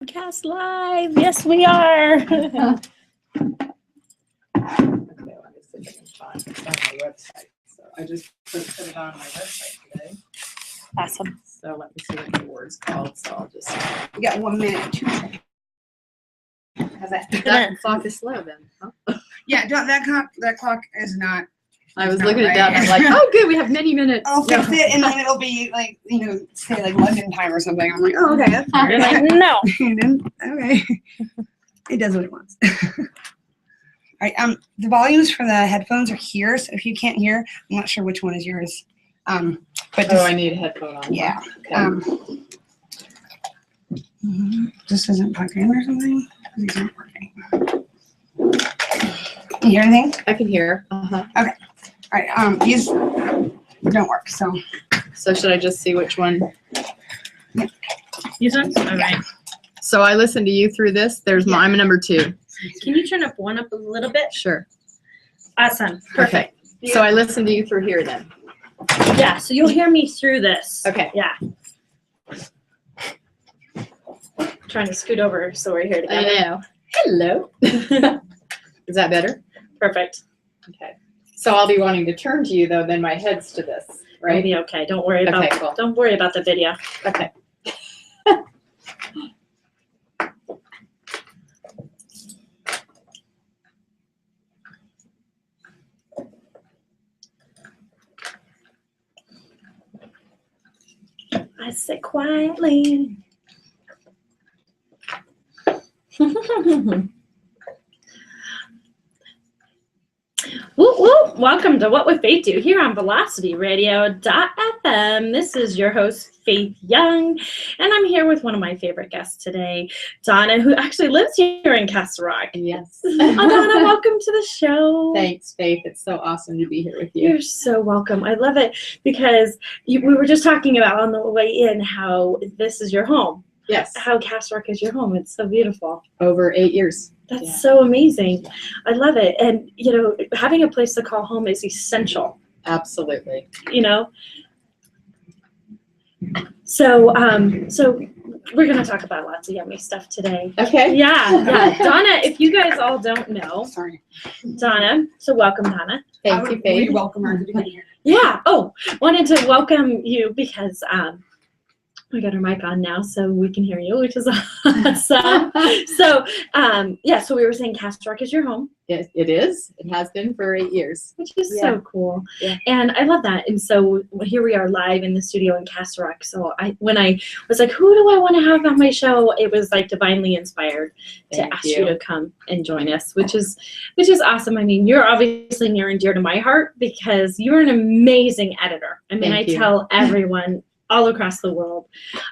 Podcast live. Yes, we are. Okay, let me see if I can find it on my website. So I just put it on my website today. Awesome. So let me see what the word's called. So I'll just. You got 1 minute. 2 seconds. How's that? That clock is slow then. Huh? Yeah, that clock is not. I was not looking at right. that and I'm like, oh, good, we have many minutes. I'll fix it, and then it'll be like, say like London time or something. I'm like, oh, okay, that's fine. You're like, no. And then, okay. It does what it wants. All right. The volumes for the headphones are here, so if you can't hear, I'm not sure which one is yours. But Oh, I need a headphone on. yeah. Okay. This isn't plugged in or something. These aren't working. You hear anything? I can hear. Uh-huh. Okay. All right. These don't work. So So should I just see which one? You done? All right. So I listened to you through this. There's my, I'm a number 2. Can you turn up one up a little bit? Sure. Awesome. Perfect. Okay. So I listened to you through here then. Yeah. So you'll hear me through this. Okay. Yeah. Trying to scoot over so we're here I together. know. Hello. Is that better? Perfect. Okay. So I'll be wanting to turn to you though, then my head's to this, It'll right? be okay. Don't worry about. Okay, cool. Don't worry about the video. Okay. I sit quietly. Woo woo! Welcome to What Would Faith Do here on VelocityRadio.fm. This is your host, Faith Young, and I'm here with one of my favorite guests today, Donna, who actually lives here in Castle Rock. Yes. Oh, Donna, welcome to the show. Thanks, Faith. It's so awesome to be here with you. You're so welcome. I love it because we were just talking about on the way in how this is your home, Yes. how Castle Rock is your home. It's so beautiful. Over 8 years. That's Yeah. so amazing. I love it. And, having a place to call home is essential, Absolutely. So we're going to talk about lots of yummy stuff today. Okay. Yeah. Donna, if you guys all don't know, sorry. Donna, so welcome, Donna. Thank you, Faith. Welcome her to be here. Yeah. Oh, wanted to welcome you because we got our mic on now, so we can hear you, which is awesome. So we were saying Castle Rock is your home, It is. It has been for 8 years. which is Yeah. so cool. Yeah. And I love that. And so here we are live in the studio in Castle Rock. So when I was like, who do I want to have on my show? It was like divinely inspired to Thank ask you to come and join us, which is awesome. I mean, you're obviously near and dear to my heart because you're an amazing editor. I mean, Thank I you. tell everyone all across the world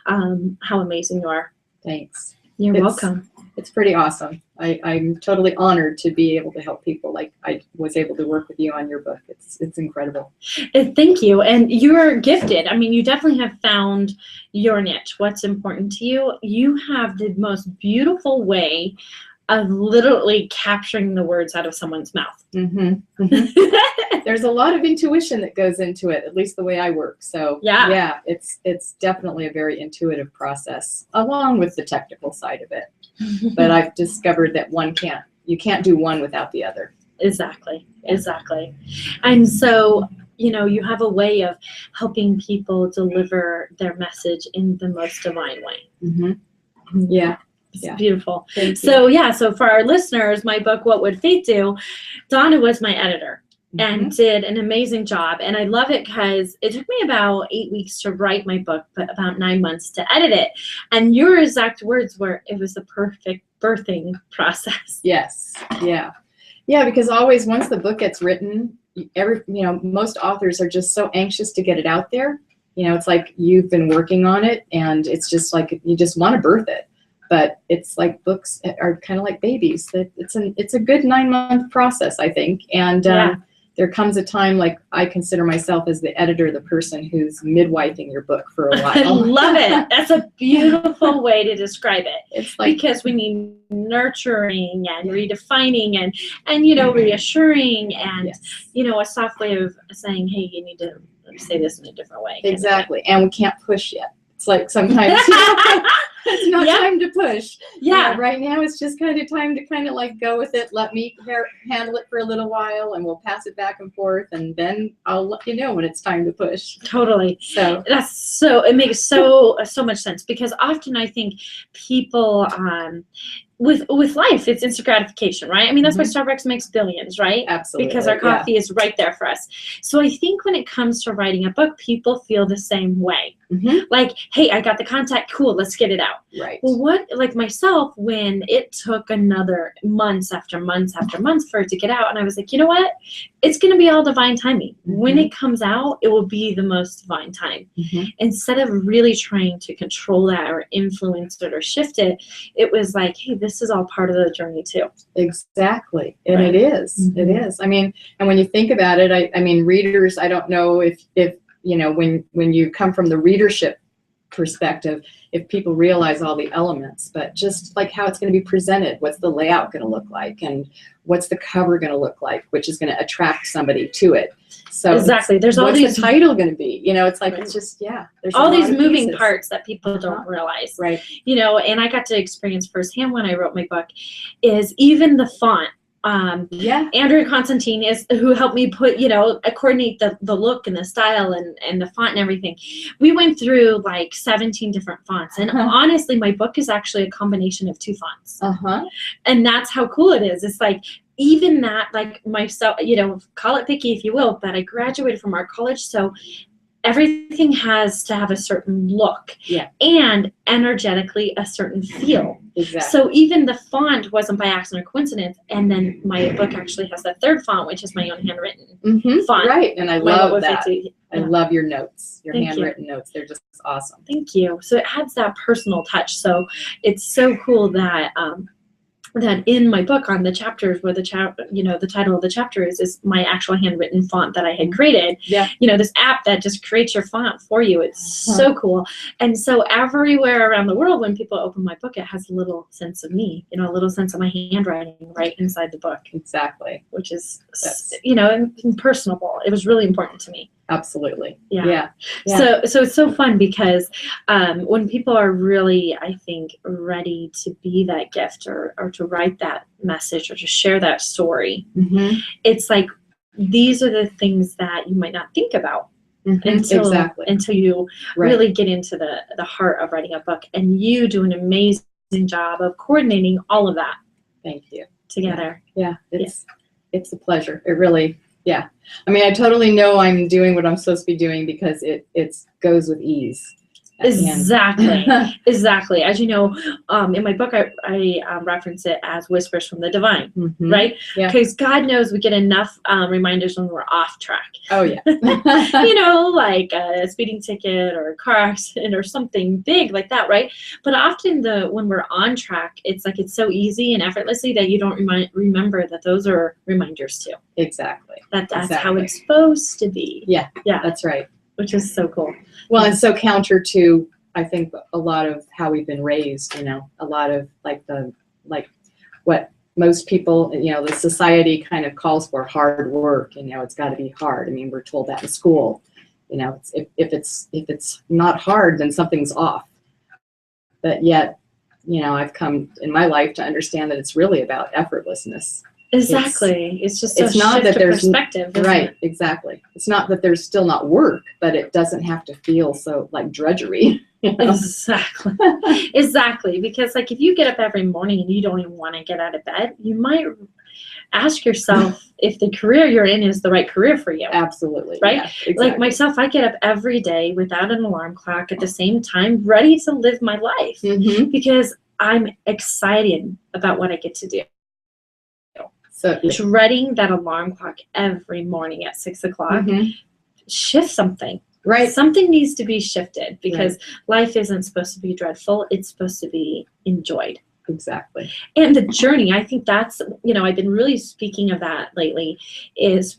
how amazing you are. Thanks. You're It's- welcome. It's pretty awesome. I'm totally honored to be able to help people like I was able to work with you on your book. It's incredible. Thank you. And you're gifted. I mean, you definitely have found your niche, what's important to you. You have the most beautiful way of literally capturing the words out of someone's mouth. Mm-hmm. There's a lot of intuition that goes into it, at least the way I work. So Yeah. it's definitely a very intuitive process, along with the technical side of it. But I've discovered that you can't do one without the other. Exactly. And so, you have a way of helping people deliver their message in the most divine way. Mm-hmm. Yeah. It's Yeah. beautiful. Thank you. So for our listeners, my book, What Would Faith Do? Donna was my editor and did an amazing job. And I love it because it took me about 8 weeks to write my book, but about 9 months to edit it. And your exact words were, it was the perfect birthing process. Yes. Yeah. Yeah, because always once the book gets written, most authors are just so anxious to get it out there. It's like you've been working on it and it's just like you just want to birth it. But it's like books are kind of like babies. It's a good 9-month process, I think. And there comes a time, like I consider myself as the editor, the person who's midwifing your book for a while. I love it. That's a beautiful way to describe it. It's like, because we need nurturing and redefining and reassuring and yes. A soft way of saying, hey, you need to say this in a different way. Exactly. And we can't push yet. It's like sometimes It's not Yeah. time to push. Yeah. Right now it's just kind of time to kind of like go with it. Let me handle it for a little while, and we'll pass it back and forth, and then I'll let you know when it's time to push. Totally. So It makes so much sense, because often I think people with life, it's instant gratification, right? I mean, that's why Starbucks makes billions, right? absolutely. Because our coffee is right there for us. So I think when it comes to writing a book, people feel the same way. Like, hey, I got the content, cool, let's get it out. Right. Well, like myself, when it took another months after months after months for it to get out, and I was like, you know what? It's going to be all divine timing. When it comes out, it will be the most divine time. Instead of really trying to control that or influence it or shift it, it was like, hey, this is all part of the journey too. Exactly. And Right. it is. It is. I mean, and when you think about it, I mean, readers, I don't know if you know, when you come from the readership perspective, if people realize all the elements, but just like how it's going to be presented, what's the layout going to look like, and what's the cover going to look like, which is going to attract somebody to it. So Exactly. There's all what's these the title going to be? You know, it's like, Right. it's just, there's all a these lot of moving pieces. parts that people don't realize. Right. You know, and I got to experience firsthand when I wrote my book, is even the font. Andrea Constantine is who helped me put, coordinate the look and the style and the font and everything. We went through like 17 different fonts, and honestly, my book is actually a combination of 2 fonts. And that's how cool it is. It's like, even that, like myself, call it picky if you will, but I graduated from art college, so everything has to have a certain look and energetically a certain feel. Exactly. So even the font wasn't by accident or coincidence. And then my book actually has the 3rd font, which is my own handwritten font. Right. And I love that. I Yeah. love your notes, your Thank handwritten notes. They're just awesome. Thank you. So it adds that personal touch. So it's so cool that that in my book, on the chapters where the title of the chapter is my actual handwritten font that I had created. Yeah. This app that just creates your font for you. It's so cool. And so everywhere around the world, when people open my book, it has a little sense of me, a little sense of my handwriting right inside the book. Exactly. Which is, and personable. It was really important to me. Absolutely. Yeah. So it's so fun, because when people are really, I think, ready to be that gift or to write that message or to share that story, it's like, these are the things that you might not think about until you really get into the heart of writing a book. And you do an amazing job of coordinating all of that. Thank you. Together. Yeah. It's a pleasure. It really. Yeah. I mean, I totally know I'm doing what I'm supposed to be doing, because it goes with ease. Exactly. Exactly. As you know, in my book, I reference it as whispers from the divine, right? Yeah. Because God knows we get enough reminders when we're off track. Oh, yeah. Like a speeding ticket or a car accident or something big like that, right? But often when we're on track, it's like it's so easy and effortlessly that you don't remember that those are reminders too. Exactly. That's how it's supposed to be. Yeah. That's right. Which is so cool. Well, and so counter to, I think, a lot of how we've been raised, a lot of like what most people, the society kind of calls for hard work, it's got to be hard. I mean, we're told that in school, if it's not hard, then something's off. But yet, I've come in my life to understand that it's really about effortlessness. Exactly. It's just it's not that there's perspective, right. Exactly. It's not that there's still not work, but it doesn't have to feel so like drudgery. Exactly. Exactly. Because like if you get up every morning and you don't even want to get out of bed, you might ask yourself if the career you're in is the right career for you. Absolutely. Right? Yeah, exactly. Like myself, I get up every day without an alarm clock at the same time, ready to live my life because I'm excited about what I get to do. So dreading that alarm clock every morning at 6 o'clock, shift something. Right. Something needs to be shifted because life isn't supposed to be dreadful. It's supposed to be enjoyed. Exactly. And the journey, I think that's, I've been really speaking of that lately, is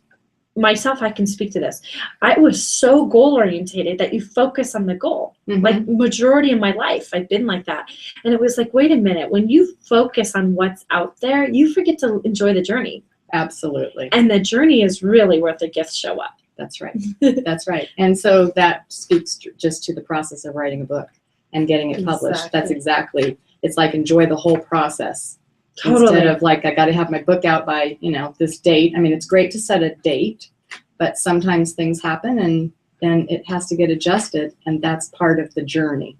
myself, I can speak to this. I was so goal orientated that you focus on the goal. Like majority of my life, I've been like that. And it was like, wait a minute, when you focus on what's out there, you forget to enjoy the journey. Absolutely. And the journey is really where the gifts show up. That's right. That's right. And so that speaks just to the process of writing a book. and getting it published. Exactly. That's exactly, it's like enjoy the whole process. Totally. Instead of like, I got to have my book out by, this date. I mean, it's great to set a date, but sometimes things happen and then it has to get adjusted, and that's part of the journey.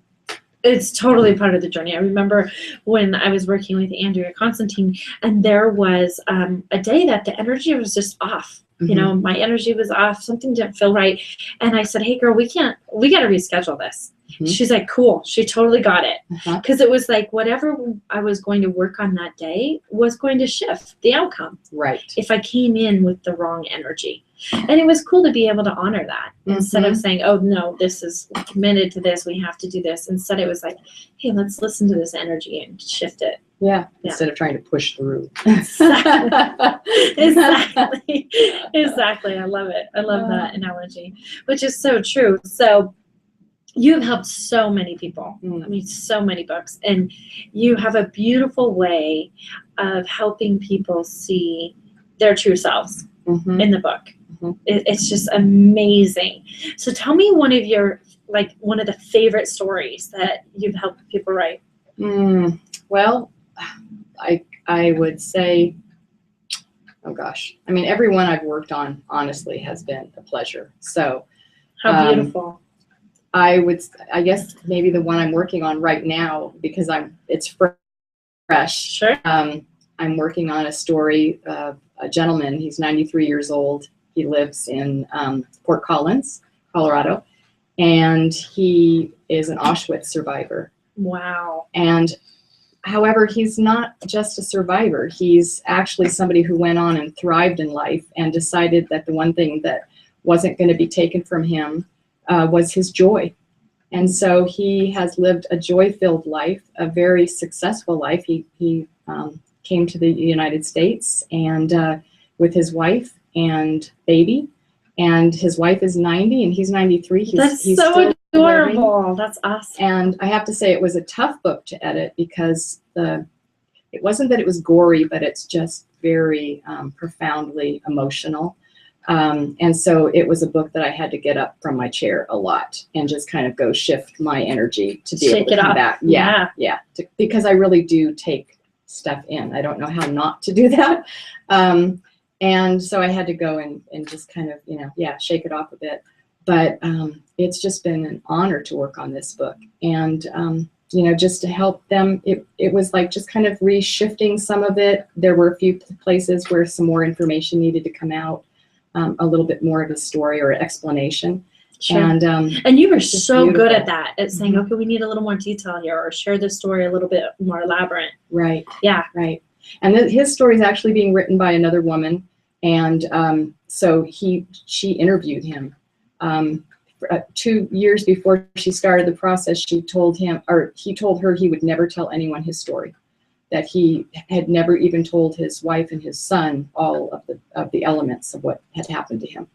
It's totally part of the journey. I remember when I was working with Andrea Constantine, and there was a day that the energy was just off. Mm-hmm. My energy was off. Something didn't feel right. And I said, hey, girl, we got to reschedule this. Mm-hmm. She's like, cool. She totally got it. Uh-huh. Because it was like whatever I was going to work on that day was going to shift the outcome. Right. If I came in with the wrong energy. And it was cool to be able to honor that instead of saying, oh, no, this is committed to this. We have to do this. Instead, it was like, hey, let's listen to this energy and shift it. Yeah. Instead of trying to push through. Exactly. Exactly. I love it. I love that analogy, which is so true. So you've helped so many people. I mean, so many books. And you have a beautiful way of helping people see their true selves in the book. It's just amazing. So tell me one of the favorite stories that you've helped people write. Well, I would say, oh gosh, I mean, everyone I've worked on, honestly, has been a pleasure. So how beautiful. I guess maybe the one I'm working on right now, because it's fresh. Sure. I'm working on a story of a gentleman. He's 93 years old. He lives in Fort Collins, Colorado, and he is an Auschwitz survivor. Wow. And however, he's not just a survivor. He's actually somebody who went on and thrived in life and decided that the one thing that wasn't going to be taken from him was his joy. And so he has lived a joy-filled life, a very successful life. He came to the United States and with his wife and baby, and his wife is 90 and he's 93. He's so still adorable. living. That's awesome. And I have to say it was a tough book to edit because it wasn't that it was gory, but it's just very profoundly emotional. And so it was a book that I had to get up from my chair a lot and just kind of go shift my energy to be able to come back. Yeah. Because I really do take stuff in. I don't know how not to do that. And so I had to go and just kind of, shake it off a bit. But it's just been an honor to work on this book. And, just to help them, it was like just kind of reshifting some of it. There were a few places where some more information needed to come out, a little bit more of a story or explanation. Sure. And you were so good at that, at saying, okay, we need a little more detail here, or share this story a little bit more elaborate. Right. Yeah. Right. And his story is actually being written by another woman. And so she interviewed him 2 years before she started the process. He told her he would never tell anyone his story, that he had never even told his wife and his son all of the elements of what had happened to him.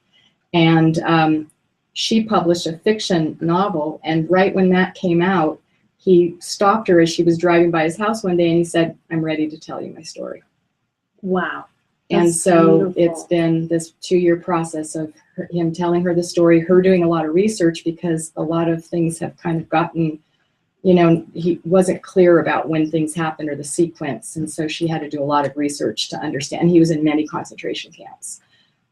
And she published a fiction novel, and right when that came out, he stopped her as she was driving by his house one day, and he said, "I'm ready to tell you my story." Wow. And That's so beautiful. It's been this 2-year process of him telling her the story, her doing a lot of research, because a lot of things have kind of gotten, he wasn't clear about when things happened or the sequence. And so she had to do a lot of research to understand. He was in many concentration camps.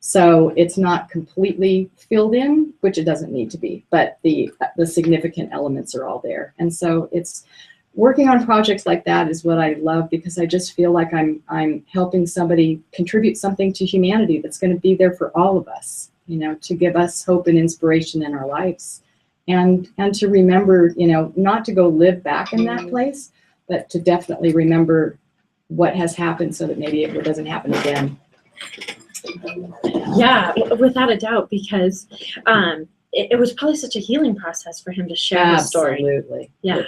So it's not completely filled in, which it doesn't need to be, but the significant elements are all there. And so it's working on projects like that is what I love, because I just feel like I'm helping somebody contribute something to humanity that's going to be there for all of us, to give us hope and inspiration in our lives, and to remember, not to go live back in that place, but to definitely remember what has happened so that maybe it doesn't happen again. Yeah, without a doubt, because it was probably such a healing process for him to share his story. Absolutely. Yeah.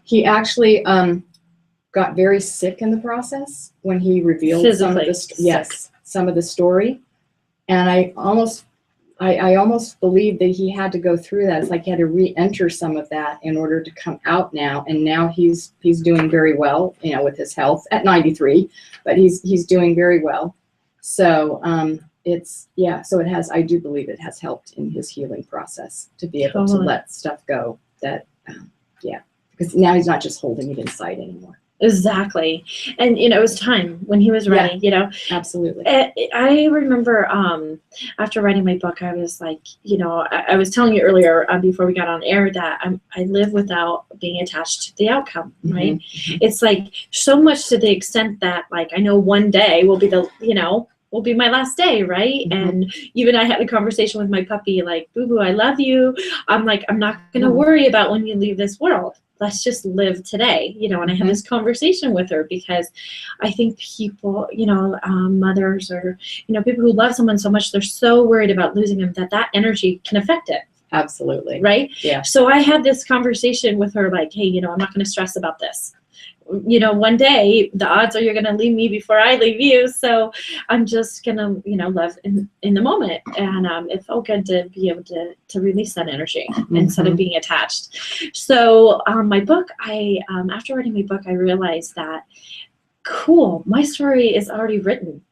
He actually got very sick in the process when he revealed some of the story, and I almost believed that he had to go through that. It's like he had to re-enter some of that in order to come out now. And now he's doing very well, with his health at 93, but he's doing very well. So so it has. I do believe it has helped in his healing process to be able to let stuff go that Because now he's not just holding it inside anymore. Exactly. And, it was time when he was ready, Absolutely. I remember after writing my book, I was like, I was telling you earlier before we got on air that I live without being attached to the outcome, right? Mm-hmm. It's like so much to the extent that, like, I know one day will be will be my last day, right? Mm-hmm. And even I had a conversation with my puppy, like, Boo Boo, I love you. I'm like, I'm not going to worry about when you leave this world. Let's just live today, and I had this conversation with her because I think people, mothers or, people who love someone so much, they're so worried about losing them that energy can affect it. Absolutely. Right? Yeah. So I had this conversation with her like, hey, I'm not going to stress about this. One day the odds are you're going to leave me before I leave you. So I'm just going to, live in the moment. And it felt good to be able to release that energy instead of being attached. So my book, after writing my book, I realized that, cool, my story is already written.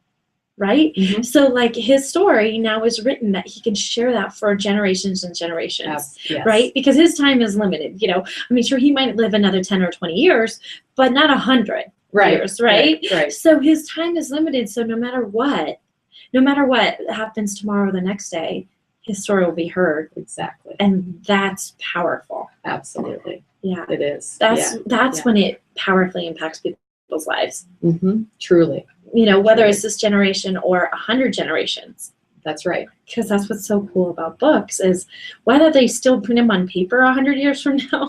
Right? Mm-hmm. So like his story now is written that he can share that for generations and generations, yes. Right? Because his time is limited, sure, he might live another 10 or 20 years, but not 100 years, right? Right. So his time is limited. So no matter what happens tomorrow or the next day, his story will be heard. Exactly. And that's powerful. Absolutely. Yeah. It is. That's when it powerfully impacts people's lives. Mm-hmm. Truly. Whether Truly. it's this generation or 100 generations. That's right. Because that's what's so cool about books is whether they still print them on paper 100 years from now.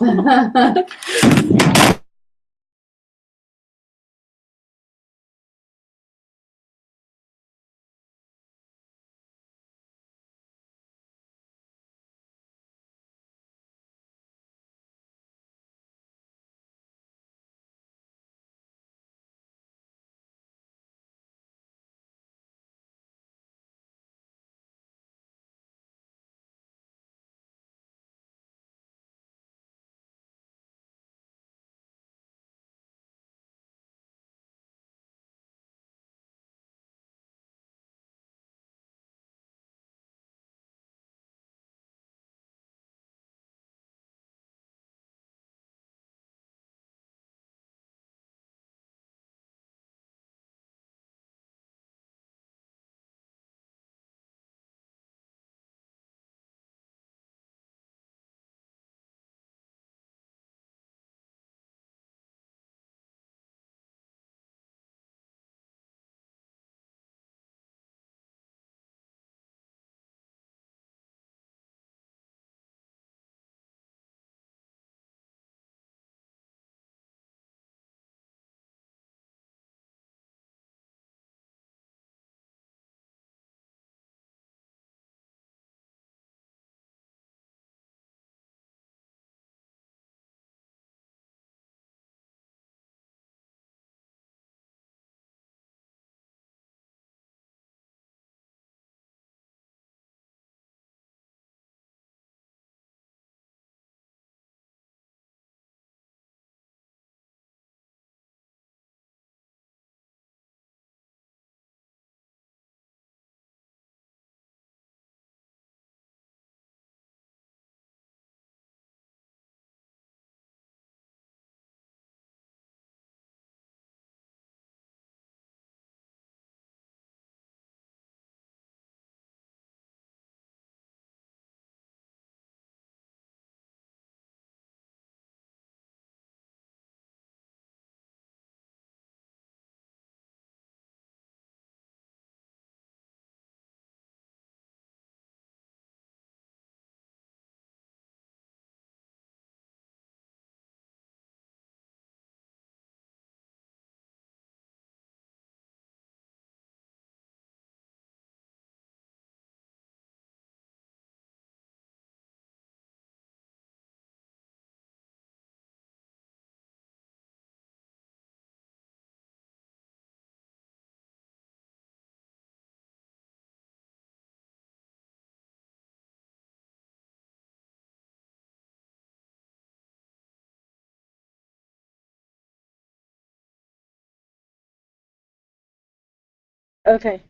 Okay.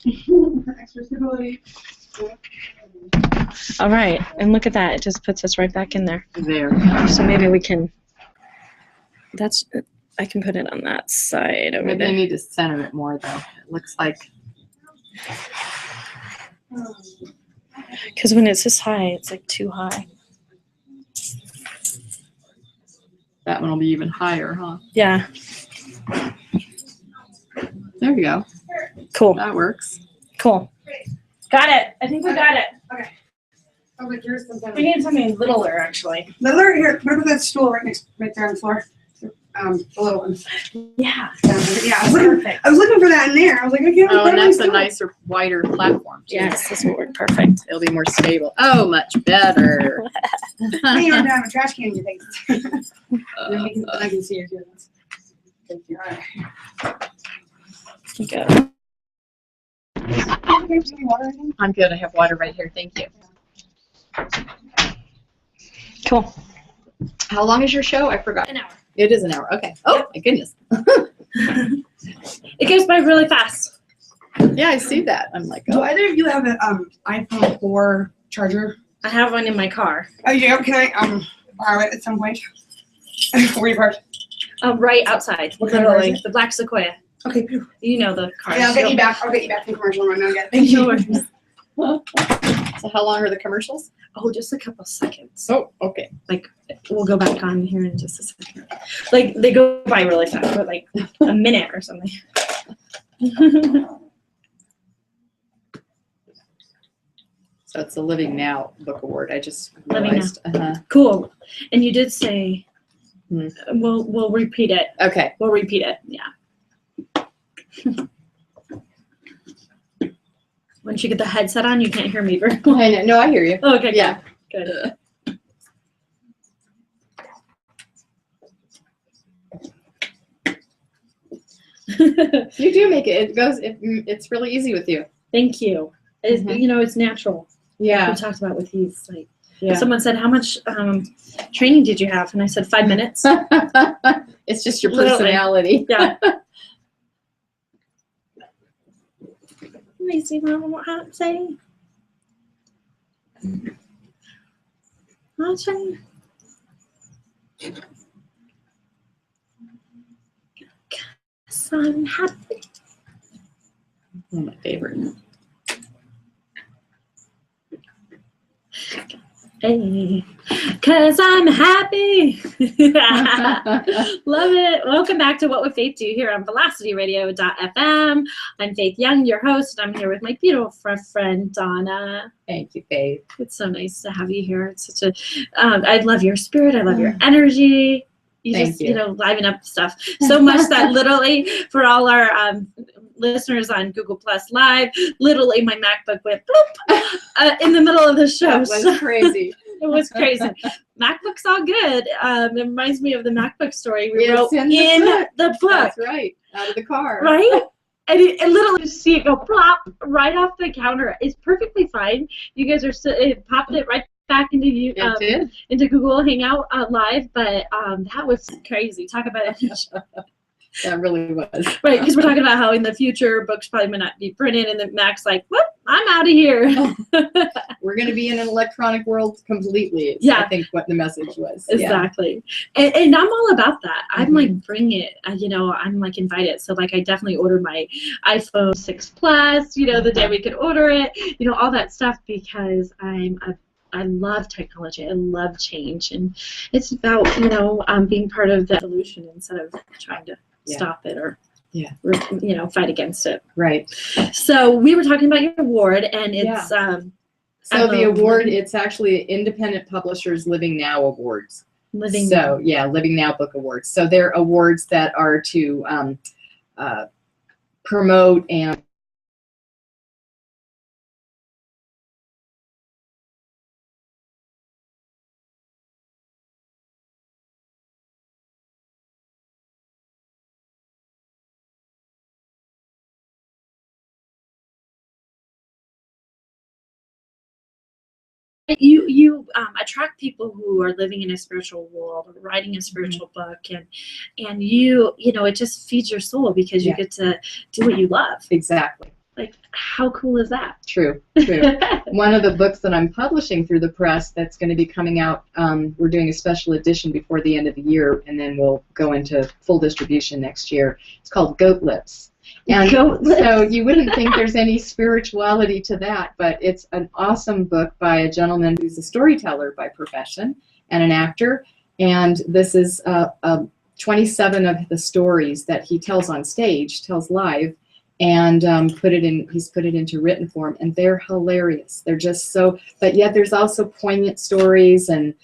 Extra stability. All right, and look at that. It just puts us right back in there. There. So maybe we can, I can put it on that side over Maybe I there. need to center it more though. It looks like. Because when it's this high, it's like too high. That one will be even higher, huh? Yeah, There you go. cool, That works. cool. Got it. I think we got it. Oh, but yours comes We need something littler, actually. Littler, here, what about that stool right there on the floor? The little one. Yeah. Yeah, Perfect. I was looking for that in there. I was like, I can't Oh, find and my that's a stool. nicer, wider platform. Too. Yes, this will work perfect. It'll be more stable. Oh, much better. You don't have to have a trash can in your face. Then I can see your kids. Thank you. All right. Go. I'm good. I have water right here. Thank you. Cool. How long is your show? I forgot. An hour. It is an hour. Okay. Oh, my goodness. It goes by really fast. Yeah, I see that. I'm like, Do oh. either of you have an iPhone 4 charger? I have one in my car. Oh, yeah. Can I borrow it at some point? Where you parked? Right outside. What kind of car is Literally. it? The black Sequoia. Okay, beautiful. You know the car. Yeah, I'll get you back. I'll get you back from commercial right now. Again. Thank No you. worries. So how long are the commercials? Oh, just a couple seconds. Oh, okay. We'll go back on here in just a second. Like, they go by really fast, but like a minute or something. So it's the Living Now Book Award. I just Living realized. Cool. And you did say, Hmm. we'll repeat it. Okay. We'll repeat it. Yeah. Once you get the headset on, you can't hear me very well. I know. No, I hear you. Okay. Yeah. Good. You do make it. It goes. It's really easy with you. Thank you. It's, Mhm. You know, it's natural. Yeah. We talked about with these. Like, Yeah. someone said, "How much training did you have?" And I said, 5 minutes. It's just your Literally. personality. Yeah. Let me see what I'm saying. I'll say. So I'm happy. One of my favorite. Hey, 'cause I'm happy. Love it. Welcome back to What Would Faith Do here on VelocityRadio.fm. I'm Faith Young, your host, and I'm here with my beautiful friend, Donna. Thank you, Faith. It's so nice to have you here. It's such a, I love your spirit. I love your energy. You Thank just, you. liven up stuff so much that literally for all our listeners on Google Plus Live, literally my MacBook went bloop in the middle of the show. That was crazy. It was crazy. MacBook's all good. It reminds me of the MacBook story we It's wrote in in the the book, That's right. Out of the car. right? And it literally just see it go plop right off the counter. It's perfectly fine. You guys are it popped it right back into you It did. into Google Hangout Live, but that was crazy. Talk about it. That really was. Right, because we're talking about how in the future books probably might not be printed, and the Mac's like, "Whoop, I'm out of here." We're going to be in an electronic world completely. Is, Yeah. I think what the message was. Yeah. Exactly. And I'm all about that. I'm Mhm. like, bring it, I'm like invited. So like I definitely ordered my iPhone 6 Plus, the day we could order it, all that stuff because I love technology. I love change. And it's about, being part of the solution instead of trying to Yeah. stop it or, Yeah. fight against it. Right. So we were talking about your award and it's, So the Emma, award, it's actually Independent Publishers Living Now Awards. Living So yeah, Living Now Book Awards. So they're awards that are to promote and you attract people who are living in a spiritual world or writing a spiritual book and it just feeds your soul because you Yeah. get to do what you love. exactly. Like, how cool is that? True, true. One of the books that I'm publishing through the press that's going to be coming out, we're doing a special edition before the end of the year, and then we'll go into full distribution next year. It's called Goat Lips. And Goat Lips. so you wouldn't think there's any spirituality to that, but it's an awesome book by a gentleman who's a storyteller by profession and an actor. And this is 27 of the stories that he tells on stage, tells live, and he's put it into written form, and they're hilarious. They're just so, but yet there's also poignant stories, and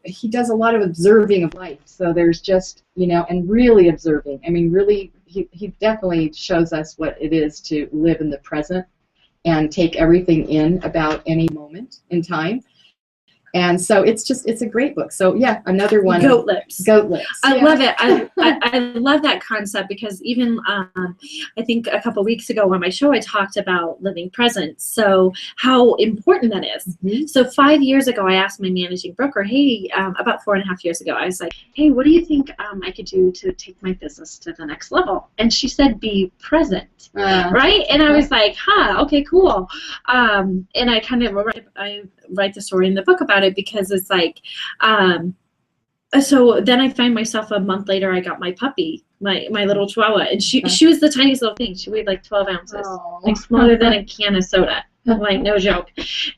he does a lot of observing of life. So there's just, and really observing. I mean, really, he definitely shows us what it is to live in the present and take everything in about any moment in time. And so it's a great book. So yeah, another one. Goat Lips. Goat Lips. I love it. I love that concept, because even I think a couple weeks ago on my show I talked about living present. So how important that is. Mm-hmm. So 5 years ago I asked my managing broker, hey, about 4.5 years ago, I was like, hey, what do you think I could do to take my business to the next level? And she said, be present. Right? And I was like, okay, cool. And I kind of write the story in the book about it, because it's like, so then I find myself a month later, I got my puppy, my little Chihuahua, and she was the tiniest little thing. She weighed like 12 ounces, like smaller than a can of soda. Like, no joke.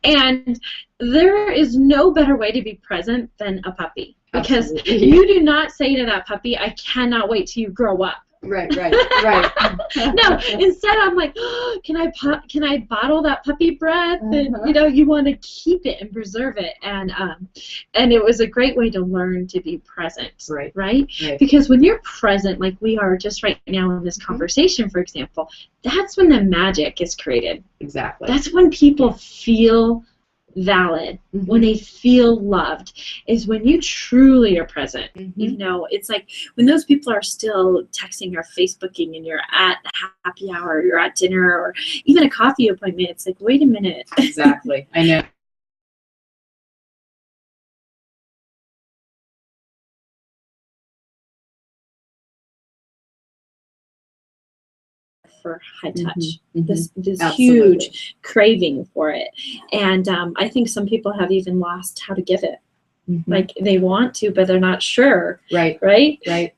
And there is no better way to be present than a puppy, because you do not say to that puppy, I cannot wait till you grow up. Right. No, instead I'm like, can I bottle that puppy breath? And you want to keep it and preserve it, and it was a great way to learn to be present, right? Because when you're present, like we are just right now in this conversation, for example, that's when the magic is created. Exactly. That's when people feel valid, when they feel loved, is when you truly are present. It's like when those people are still texting or Facebooking, and you're at happy hour, you're at dinner, or even a coffee appointment, it's like, wait a minute. Exactly. I know. For high touch, this Absolutely. huge craving for it, and I think some people have even lost how to give it. Like they want to, but they're not sure. Right.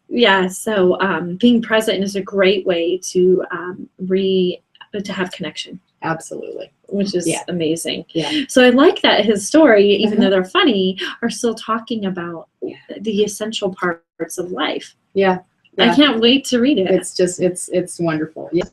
Yeah. So being present is a great way to have connection. Absolutely. Which is amazing. Yeah. So I like that his story, even though they're funny, are still talking about the essential parts of life. Yeah. I can't wait to read it. It's just, it's wonderful. Yeah.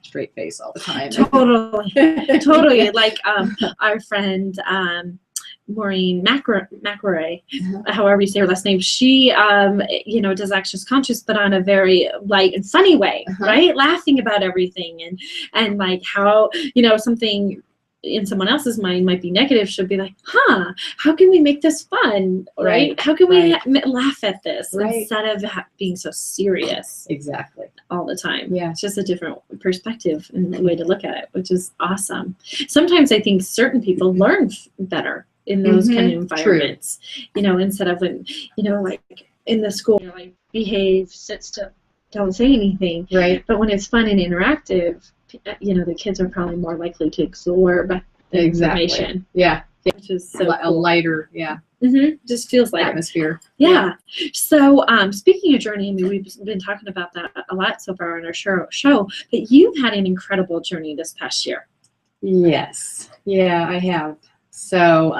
Straight face all the time. Totally. Like our friend Maureen McRae, however you say her last name, she does Actions Conscious, but on a very light and funny way, right? Laughing about everything, and like how something in someone else's mind might be negative, should be like, how can we make this fun, right? How can we laugh at this instead of being so serious all the time? Yeah, it's just a different perspective and way to look at it, which is awesome. Sometimes I think certain people learn better in those kind of environments. Instead of when like in the school, like behave, sit still, don't say anything, but when it's fun and interactive, the kids are probably more likely to absorb the information. Yeah. Which is so a lighter, just feels like atmosphere. Yeah. So speaking of journey, I mean, we've been talking about that a lot so far on our show, but you've had an incredible journey this past year. Yes. Yeah, I have. So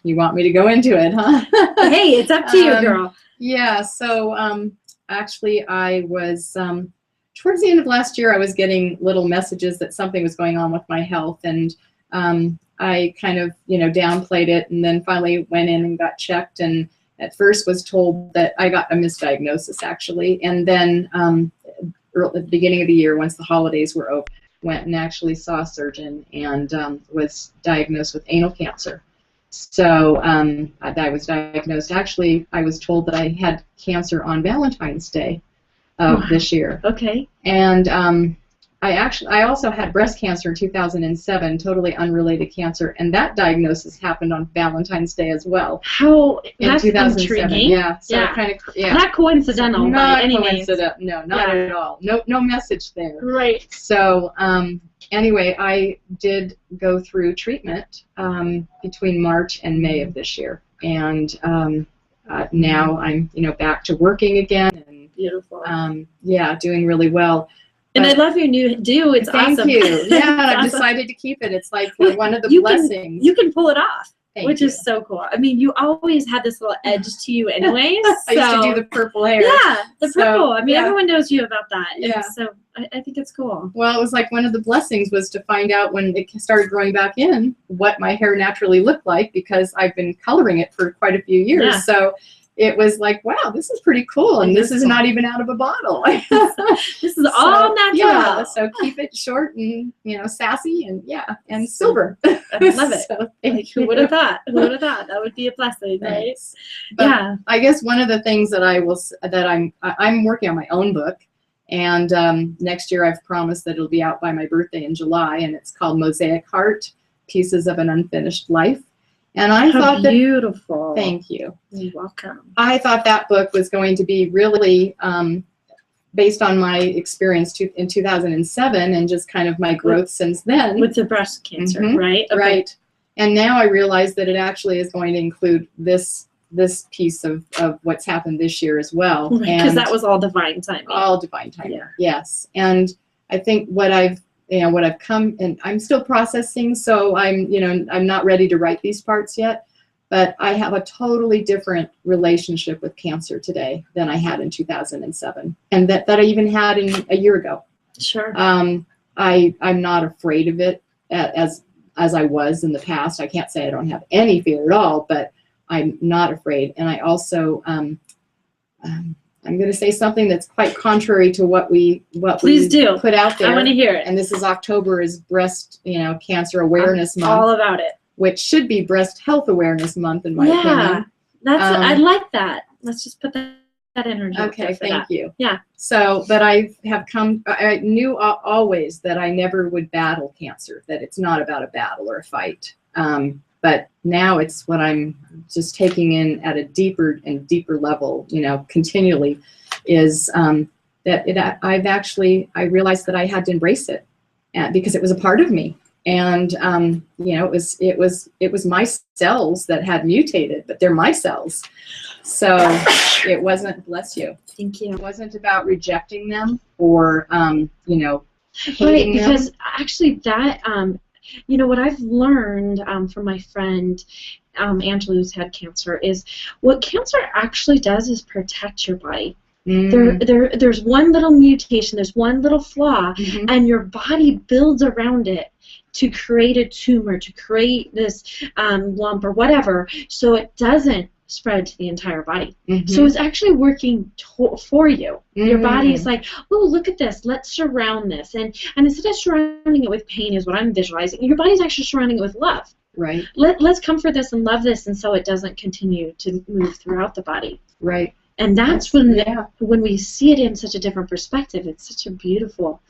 you want me to go into it, huh? Hey, it's up to you, girl. Yeah. So actually, I was towards the end of last year, I was getting little messages that something was going on with my health, and I kind of, downplayed it, and then finally went in and got checked, and at first was told that I got a misdiagnosis, actually, and then at the beginning of the year, once the holidays were over, went and actually saw a surgeon and was diagnosed with anal cancer. So I was diagnosed. Actually, I was told that I had cancer on Valentine's Day of this year. Okay. And I also had breast cancer in 2007, totally unrelated cancer, and that diagnosis happened on Valentine's Day as well. How In that's 2007. intriguing. Yeah. So Yeah. kind of Not coincidental by Not any means. coincidental. No, not at all. No message there. Right. So anyway, I did go through treatment between March and May of this year, and now I'm back to working again, and Beautiful. yeah, doing really well. And But I love your new do. It's thank awesome. you. Yeah, and I've awesome. decided to keep it. It's like one of the You blessings. You can pull it off. Thank Which you. is so cool. I mean, you always had this little edge to you anyways. I used to do the purple hair. Yeah, the So, purple. I mean, yeah. everyone knows you about that. And Yeah. so I think it's cool. Well, it was like one of the blessings was to find out when it started growing back in what my hair naturally looked like, because I've been coloring it for quite a few years. Yeah. So it was like, wow, this is pretty cool. And this is not even out of a bottle. This is all natural. Yeah, so keep it short and, sassy and and silver. I love it. So Like, who would have thought? Who would have thought? That would be a blessing, right? Thanks. But Yeah. I guess one of the things that I'm working on my own book, and next year I've promised that it'll be out by my birthday in July, and it's called Mosaic Heart: Pieces of an Unfinished Life. And I thought that, beautiful. thank you. You're welcome. I thought that book was going to be really based on my experience in 2007 and just kind of my growth since then. With the breast cancer, Mhm. right? Okay. Right. And now I realize that it actually is going to include this piece of what's happened this year as well. Because And that was all divine timing. all divine timing. Yeah. Yes. And I think what I've come, and I'm still processing, so I'm not ready to write these parts yet, but I have a totally different relationship with cancer today than I had in 2007, and that I even had a year ago. Sure. I'm not afraid of it as I was in the past. I can't say I don't have any fear at all, but I'm not afraid. And I also I'm going to say something that's quite contrary to what we Please do. put out there. I want to hear it. And this is October is Breast Cancer Awareness I'm Month, all about it. which should be Breast Health Awareness Month in my opinion. That's I like that. Let's just put that energy. Okay, thank you. Yeah. So, but I knew always that I never would battle cancer, that it's not about a battle or a fight. But now it's what I'm just taking in at a deeper and deeper level, continually, is that I realized that I had to embrace it, because it was a part of me. And it was my cells that had mutated, but they're my cells. So it wasn't, bless you. Thank you. It wasn't about rejecting them or hating Right, them. because actually that what I've learned from my friend Angela, who's had cancer, is what cancer actually does is protect your body. There's one little mutation, there's one little flaw, and your body builds around it to create a tumor, to create this lump or whatever, so it doesn't spread to the entire body. So it's actually working for you. Your body is like, oh, look at this, let's surround this. And instead of surrounding it with pain, is what I'm visualizing, your body's actually surrounding it with love. Right. Let's comfort this and love this, and so it doesn't continue to move throughout the body. Right. And that's when we see it in such a different perspective, it's such a beautiful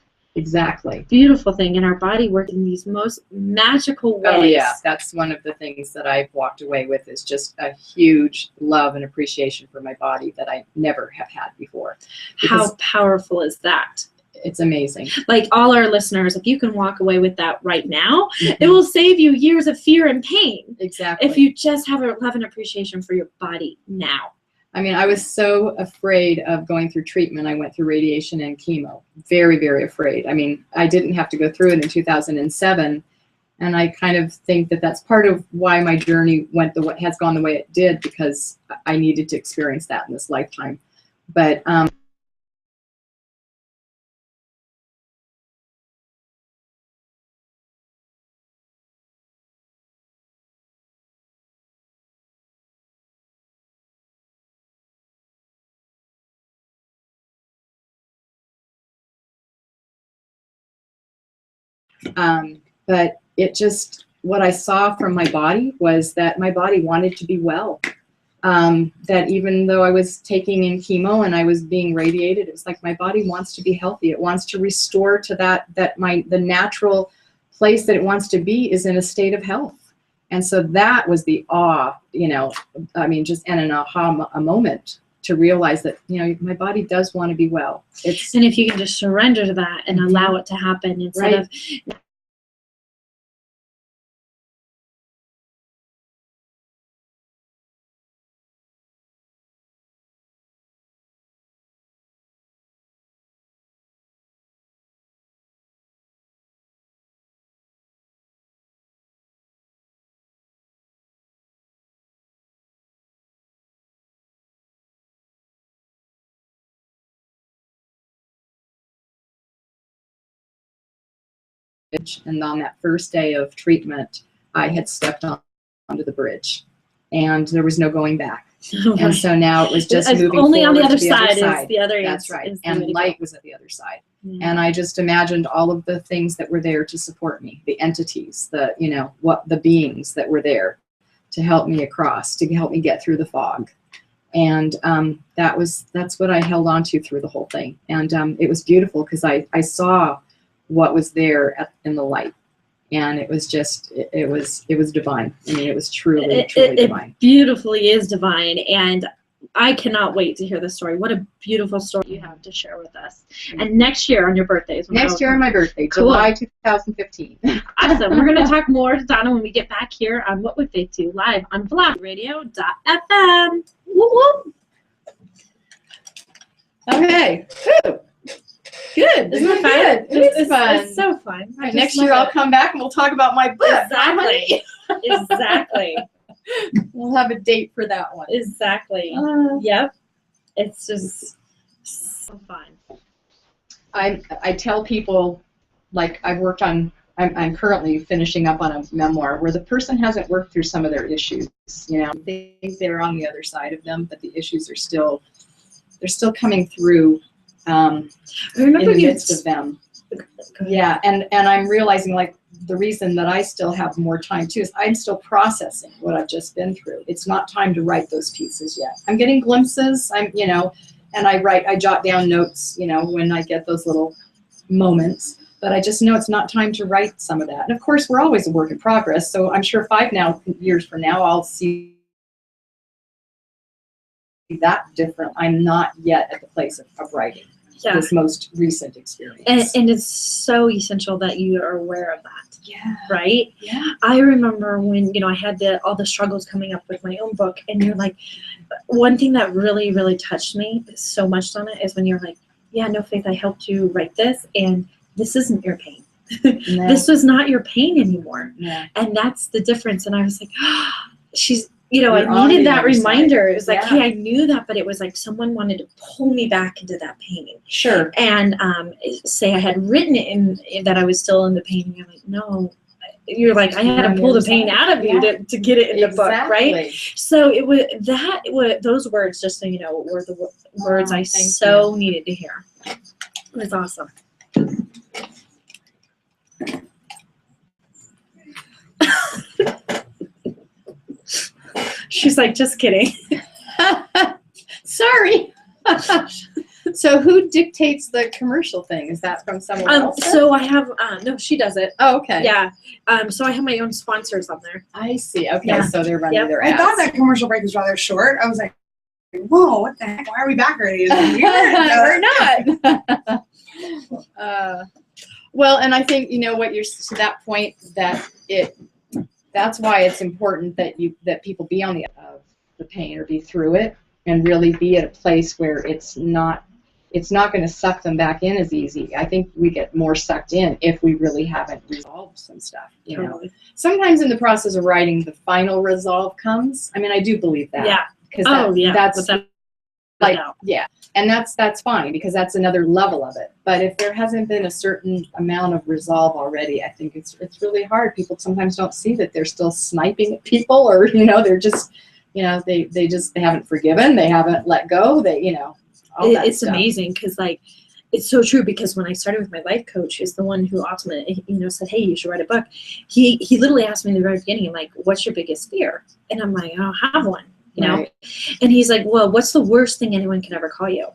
thing, and our body works in these most magical ways. Oh yeah, that's one of the things that I've walked away with, is just a huge love and appreciation for my body that I never have had before. How powerful is that? It's amazing. Like, all our listeners, if you can walk away with that right now, it will save you years of fear and pain. Exactly. If you just have a love and appreciation for your body now. I mean, I was so afraid of going through treatment. I went through radiation and chemo. Very, very afraid. I mean, I didn't have to go through it in 2007. And I kind of think that that's part of why my journey has gone the way it did, because I needed to experience that in this lifetime. But but it just, what I saw from my body was that my body wanted to be well. That even though I was taking in chemo and I was being radiated, it was like my body wants to be healthy. It wants to restore to the natural place that it wants to be is in a state of health. And so that was the awe, I mean, just and an aha a moment to realize that, my body does want to be well. And if you can just surrender to that and allow it to happen instead of and on that first day of treatment, I had stepped onto the bridge, and there was no going back. And so now it was just moving only on the forward other to side is the other. That's right. Is And light was at the other side. And I just imagined all of the things that were there to support me, the entities, the beings that were there to help me across, to help me get through the fog. And that's what I held on to through the whole thing. And it was beautiful because I saw what was there in the light, and it was just it was divine. I mean, it was truly divine. It beautifully is divine, and I cannot wait to hear the story. What a beautiful story you have to share with us. And next year on your birthday is next year on my birthday, cool. July 2015. Awesome. We're going to talk more to Donna when we get back here on What Would Faith Do live on bloggradio.fm. Whoop whoop. Okay. Woo. Good. Isn't it fun? Good. It's fun. It's so fun. Right, next year I'll come back and we'll talk about my book. Exactly. Exactly. We'll have a date for that one. Exactly. Yep. It's just so fun. I tell people, like, I'm currently finishing up on a memoir where the person hasn't worked through some of their issues. They think they're on the other side of them, but the issues are still coming through in the midst of them. Yeah, and I'm realizing, like, the reason that I still have more time too is I'm still processing what I've just been through. It's not time to write those pieces yet. I'm getting glimpses. And I jot down notes, when I get those little moments. But I just know it's not time to write some of that. And of course, we're always a work in progress. So I'm sure 5 years from now, I'll see that different. I'm not yet at the place of writing. Yeah. This most recent experience. And it's so essential that you are aware of that. Yeah. Right? Yeah. I remember when, I had all the struggles coming up with my own book, and you're like, one thing that really, really touched me so much, Donna, is when you're like, yeah, no, Faith, I helped you write this, and this isn't your pain. No. This was not your pain anymore. Yeah. And that's the difference. And I was like, she's, I You're needed that reminder. side. It was like, Yeah. hey, I knew that, but it was like someone wanted to pull me back into that pain. Sure. And say I had written it in that I was still in the pain, and you're like, no. You're like, I had to pull the pain out of you to get it in the book, right? So it was those words, just so you know, were the words I so needed to hear. It was awesome. She's like, just kidding. Sorry. So who dictates the commercial thing? Is that from someone else? So I have no, she does it. Oh, okay. Yeah. So I have my own sponsors on there. I see. Okay. Yeah. So they're running their I ads. thought that commercial break was rather short. I was like, whoa, what the heck? Why are we back already? We're not. Well, and I think, what you're to that point that's why it's important that people be on the pain or be through it and really be at a place where it's not going to suck them back in as easy. I think we get more sucked in if we really haven't resolved some stuff. Totally. Sometimes in the process of writing, the final resolve comes. I mean, I do believe that. Yeah. Because that's like, no. yeah, and that's fine because that's another level of it. But if there hasn't been a certain amount of resolve already, I think it's really hard. People sometimes don't see that they're still sniping at people, or they're just they haven't forgiven, they haven't let go, all that It's stuff. amazing because like it's so true, because when I started with my life coach, is the one who ultimately, said, hey, you should write a book. He literally asked me in the very beginning, like, what's your biggest fear? And I'm like, I don't have one, Right. And he's like, well, what's the worst thing anyone can ever call you?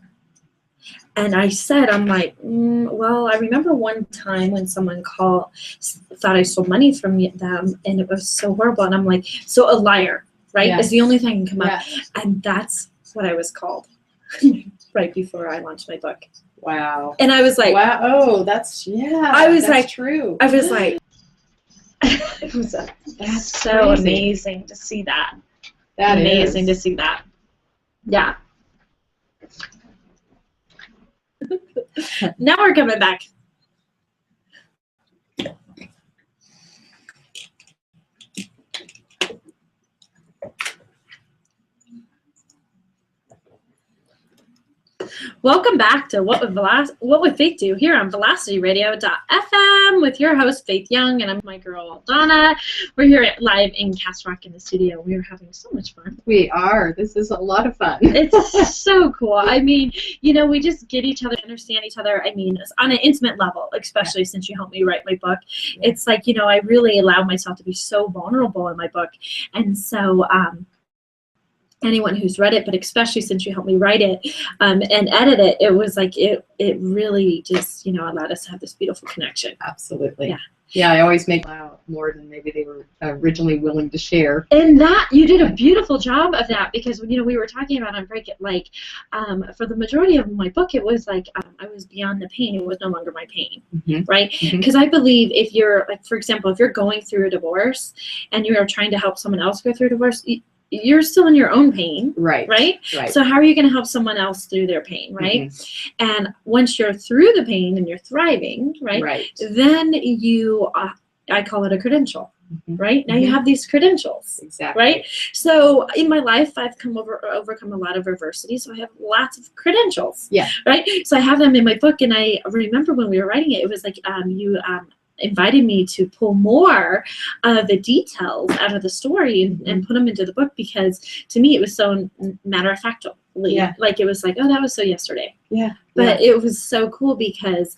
And I said, I'm like, well, I remember one time when someone thought I stole money from them, and it was so horrible. And I'm like, so a liar, right? Yeah. Is the only thing that can come Yeah. up. And that's what I was called right before I launched my book. Wow. And I was like, wow. Oh, that's, yeah. I was that's like- true. I was like, it was That's so crazy. amazing to see that. That Amazing is. to see that. Yeah. Now we're coming back. Welcome back to What Would Faith Do here on VelocityRadio.fm with your host Faith Young, and I'm my girl Donna. We're here live in Castle Rock in the studio. We are having so much fun. We are. This is a lot of fun. It's so cool. I mean, we just get each other, understand each other. I mean, on an intimate level, especially since you helped me write my book. Yeah. It's like, I really allow myself to be so vulnerable in my book. And so, anyone who's read it, but especially since you helped me write it and edit it, it was like it really just allowed us to have this beautiful connection. Absolutely. Yeah. Yeah, I always make out more than maybe they were originally willing to share. And that you did a beautiful job of that, because we were talking about on break, like for the majority of my book, it was like I was beyond the pain. It was no longer my pain, right? Because I believe if you're, like, for example, if you're going through a divorce and you're trying to help someone else go through a divorce, you're still in your own pain, Right. right? Right. So how are you going to help someone else through their pain, right? And once you're through the pain and you're thriving, right? Right. Then you, I call it a credential, right? Now you Mhm. have these credentials, Exactly. right? So in my life, I've overcome a lot of adversity, so I have lots of credentials, Yeah. right? So I have them in my book, and I remember when we were writing it, it was like you invited me to pull more of the details out of the story and put them into the book, because to me it was so matter-of-factly. Yeah. Like it was like, oh, that was so yesterday. Yeah. But it was so cool, because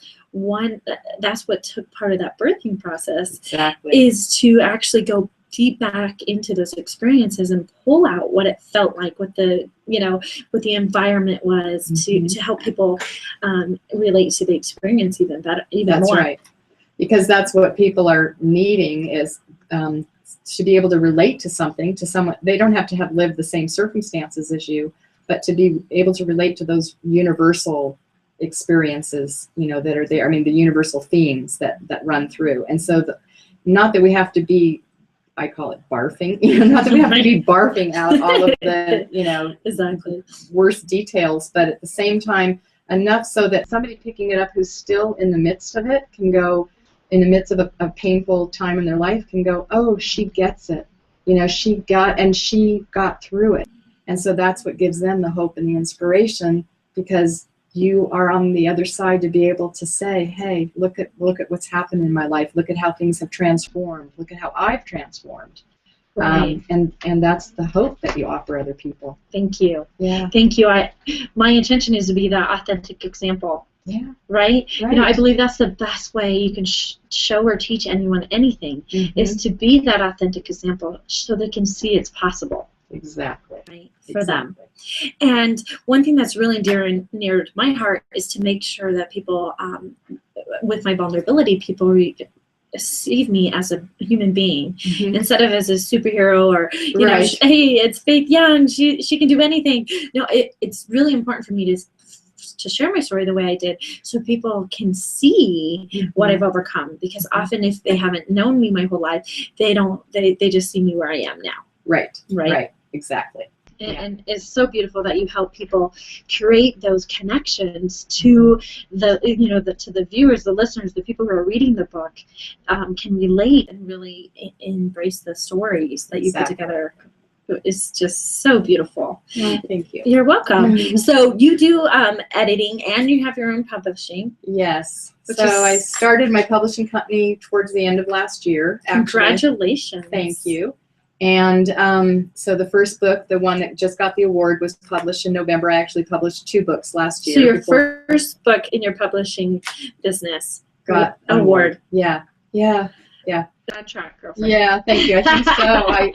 that's what took part of that birthing process, Exactly. is to actually go deep back into those experiences and pull out what it felt like, what the what the environment was, to help people relate to the experience even better, even That's more. right. Because that's what people are needing, is to be able to relate to something, to someone. They don't have to have lived the same circumstances as you, but to be able to relate to those universal experiences, that are there. I mean, the universal themes that run through. And so, not that we have to be, I call it barfing, not that we have to be barfing out all of the, Exactly. worst details, but at the same time, enough so that somebody picking it up who's still in the midst of it can go, in the midst of a painful time in their life, can go, oh, she gets it. She got through it. And so that's what gives them the hope and the inspiration, because you are on the other side to be able to say, hey, look at what's happened in my life. Look at how things have transformed. Look at how I've transformed. Right. And that's the hope that you offer other people. Thank you. Yeah. Thank you. My intention is to be that authentic example. Yeah. Right? Right. I believe that's the best way you can show or teach anyone anything, Mhm. is to be that authentic example, so they can see it's possible. Exactly. Right? For them. And one thing that's really near to my heart is to make sure that people, with my vulnerability, people receive me as a human being, Mhm. instead of as a superhero, or Right. hey, it's Faith Young, she can do anything. No, it's really important for me to share my story the way I did, so people can see what I've overcome, because often if they haven't known me my whole life, they just see me where I am now. Right. Right. Right. Exactly. And it's so beautiful that you help people create those connections to to the viewers, the listeners, the people who are reading the book, can relate and really embrace the stories that you put together. It's just so beautiful. Well, thank you. You're welcome. So you do editing, and you have your own publishing. Yes. Which So is- I started my publishing company towards the end of last year. Actually. Congratulations. Thank you. And so the first book, the one that just got the award, was published in November. I actually published 2 books last year. So your first book in your publishing business got an award. Yeah. Bad track, girlfriend. Yeah, thank you. I think so.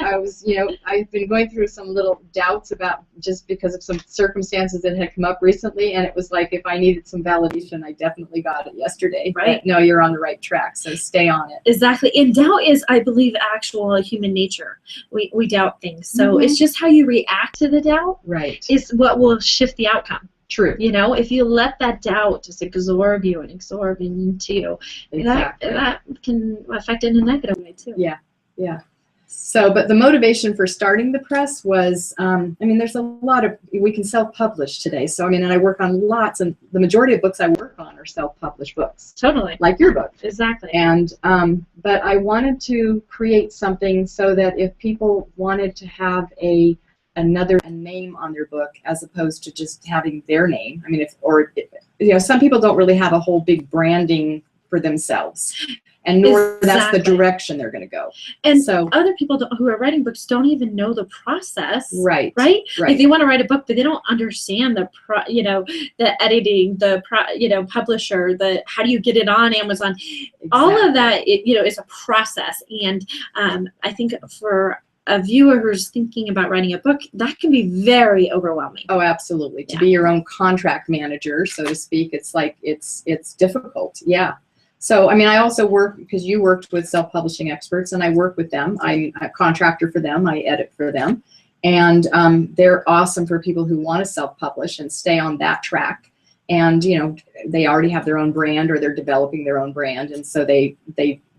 I was, I've been going through some little doubts about, just because of some circumstances that had come up recently, and it was like, if I needed some validation, I definitely got it yesterday. Right. But no, you're on the right track, so stay on it. Exactly. And doubt is, I believe, actual human nature. We doubt things. So Mhm. it's just how you react to the doubt Right. is what will shift the outcome. True. If you let that doubt just absorb you and absorb into you, Exactly. that can affect it in a negative way too. Yeah. So, but the motivation for starting the press was, there's a lot of, we can self-publish today. So, and I work on lots, and the majority of books I work on are self-published books. Totally. Like your book. Exactly. And, but I wanted to create something so that if people wanted to have another name on their book, as opposed to just having their name. Some people don't really have a whole big branding for themselves, and nor that's the direction they're going to go. And so other people who are writing books don't even know the process. Right. If they want to write a book, but they don't understand the editing, publisher, how do you get it on Amazon? Exactly. All of that, is a process. And I think for a viewer who's thinking about writing a book, that can be very overwhelming. Oh, absolutely. To be your own contract manager, so to speak, it's like, it's difficult. Yeah. So, I also work, because you worked with self-publishing experts, and I work with them. I'm a contractor for them. I edit for them. And they're awesome for people who want to self-publish and stay on that track. And, they already have their own brand, or they're developing their own brand. And so they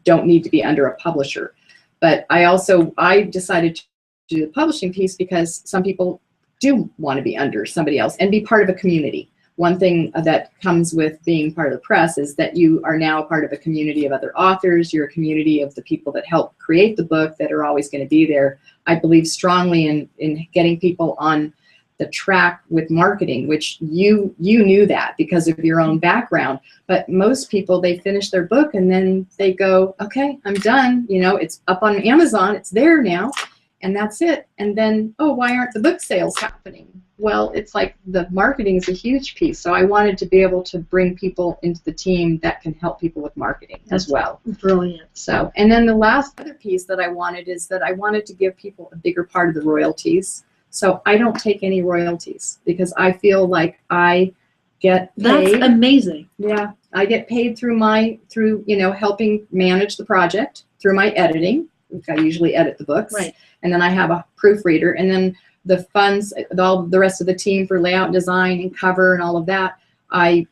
don't need to be under a publisher. But I decided to do the publishing piece because some people do want to be under somebody else and be part of a community. One thing that comes with being part of the press is that you are now part of a community of other authors. You're a community of the people that help create the book that are always going to be there. I believe strongly in getting people on the track with marketing, which you knew that because of your own background. But most people, they finish their book and then they go, okay, I'm done. It's up on Amazon. It's there now. And that's it. And then, oh, why aren't the book sales happening? Well, it's like the marketing is a huge piece. So I wanted to be able to bring people into the team that can help people with marketing as well. Brilliant. So, and then the last other piece that I wanted is that I wanted to give people a bigger part of the royalties. So I don't take any royalties because I feel like I get paid. That's amazing. Yeah, I get paid through helping manage the project, through my editing. I usually edit the books. Right. And then I have a proofreader, and then the funds, all the rest of the team for layout, design, and cover, and all of that, I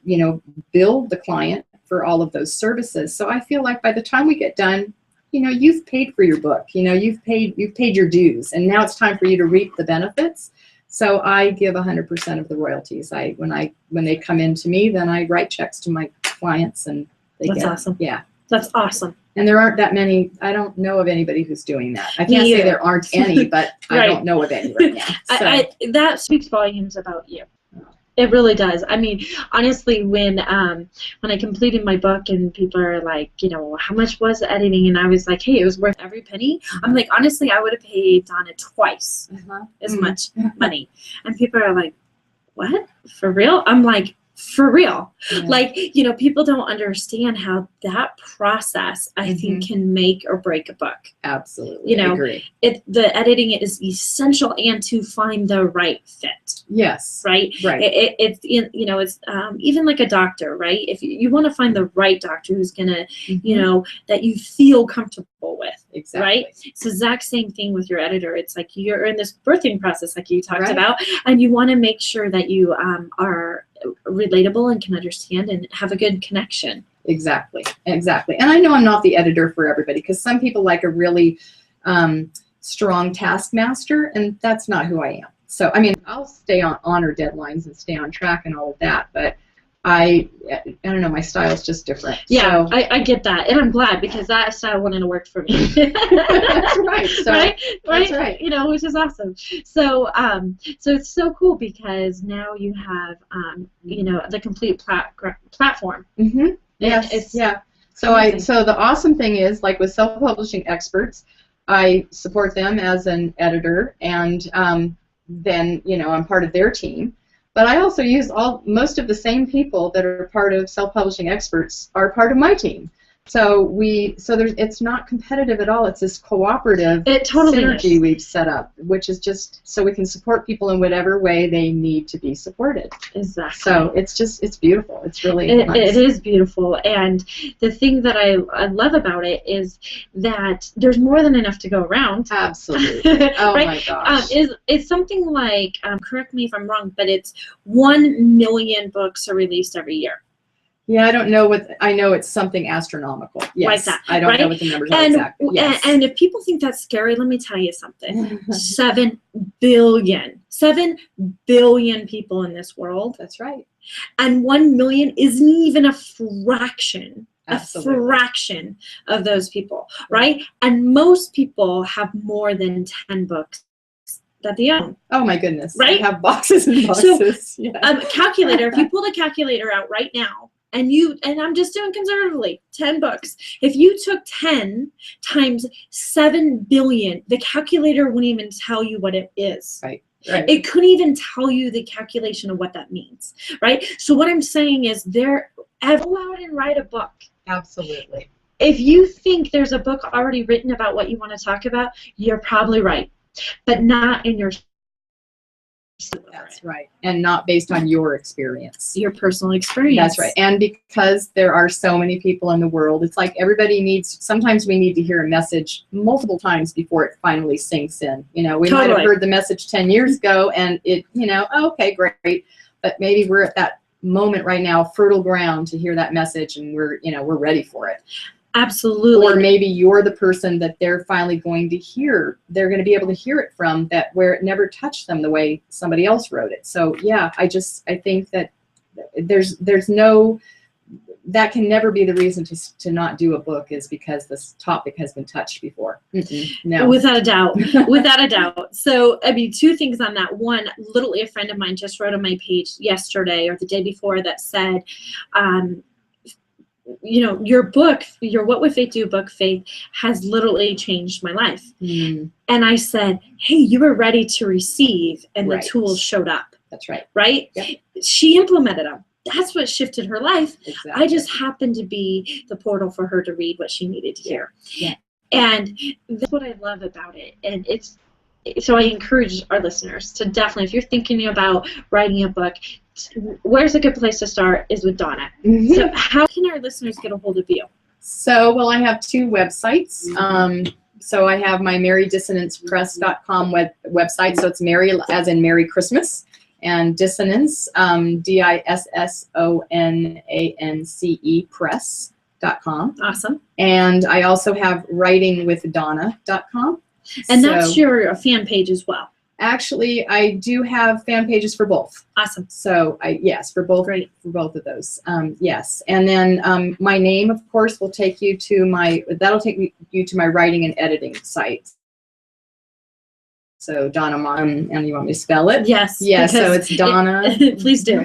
bill the client for all of those services. So I feel like by the time we get done, you've paid for your book. You've paid your dues, and now it's time for you to reap the benefits. So I give 100% of the royalties. When they come in to me, then I write checks to my clients, and That's awesome. Yeah. That's awesome. And there aren't that many. I don't know of anybody who's doing that. I can't say there aren't any, but Right. I don't know of any right now. So. That speaks volumes about you. It really does. Honestly, when I completed my book and people are like, how much was the editing? And I was like, hey, it was worth every penny. I'm like, honestly, I would have paid Donna twice as much money. And people are like, what? For real? I'm like, for real. Yeah. People don't understand how that process, I think, can make or break a book. Absolutely. I agree. The editing is essential, and to find the right fit. Yes. Right. Right. It's even like a doctor, right? If you want to find the right doctor who's gonna, that you feel comfortable with. Exactly. Right. It's the exact same thing with your editor. It's like you're in this birthing process, like you talked about, and you want to make sure that you are relatable and can understand and have a good connection. Exactly. And I know I'm not the editor for everybody, because some people like a really strong taskmaster, and that's not who I am. So I'll stay on honor deadlines and stay on track and all of that, but I don't know, my style is just different. Yeah, so. I get that, and I'm glad, because that style wouldn't have worked for me. That's right. So, right? That's right. Which is awesome. So so it's so cool, because now you have the complete platform. Yes. So the awesome thing is, like with self-publishing experts, I support them as an editor, and then, you know, I'm part of their team. But I also use most of the same people that are part of Self-Publishing Experts are part of my team. So it's not competitive at all. It's this cooperative synergy we've set up, which is just so we can support people in whatever way they need to be supported. Exactly. So it's beautiful. It's really nice. It is beautiful, and the thing that I love about it is that there's more than enough to go around. Absolutely. Oh right? my gosh. It's something like, correct me if I'm wrong, but it's 1 million books are released every year. Yeah, I don't know I know it's something astronomical. Yes. Like that. I don't know what the numbers are exactly. Yes. And if people think that's scary, let me tell you something. 7 billion. 7 billion people in this world. That's right. And 1 million isn't even a fraction. Absolutely. A fraction of those people, right? And most people have more than 10 books that they own. Oh my goodness. Right? I have boxes and boxes. So, calculator, if you pull the calculator out right now, and I'm just doing conservatively, 10 books. If you took 10 times 7 billion, the calculator wouldn't even tell you what it is. Right. Right. It couldn't even tell you the calculation of what that means, right? So what I'm saying is go out and write a book. Absolutely. If you think there's a book already written about what you want to talk about, you're probably right, but not in your. That's right. And not based on your experience. Your personal experience. That's right. And because there are so many people in the world, it's like sometimes we need to hear a message multiple times before it finally sinks in. You know, we might have heard the message 10 years ago and it, you know, okay, great. But maybe we're at that moment right now, fertile ground to hear that message, and we're ready for it. Absolutely. Or maybe you're the person that they're finally going to hear. They're going to be able to hear it from where it never touched them the way somebody else wrote it. So yeah, I think that that can never be the reason to not do a book, is because this topic has been touched before. No. Without a doubt. Without a doubt. So, I mean, 2 things on that. One, literally a friend of mine just wrote on my page yesterday or the day before that said, you know, your book, your What Would Faith Do book, Faith, has literally changed my life. And I said, hey, you were ready to receive, and the tools showed up. That's right. Right? Yep. She implemented them. That's what shifted her life. Exactly. I just happened to be the portal for her to read what she needed to hear. Yeah. And that's what I love about it. And so I encourage our listeners to definitely, if you're thinking about writing a book, where's a good place to start is with Donna. So how can our listeners get a hold of you? So, well, I have 2 websites. So I have my marydissonancepress.com website. So it's Mary as in Merry Christmas, and Dissonance, DISSONANCE press.com. Awesome. And I also have writingwithdonna.com. And that's your fan page as well. Actually, I do have fan pages for both. Awesome. So for both of those. Yes. And then my name, of course, will take you to my writing and editing site. So Donna, and you want me to spell it? Yes. Yeah. So it's Donna. Please do.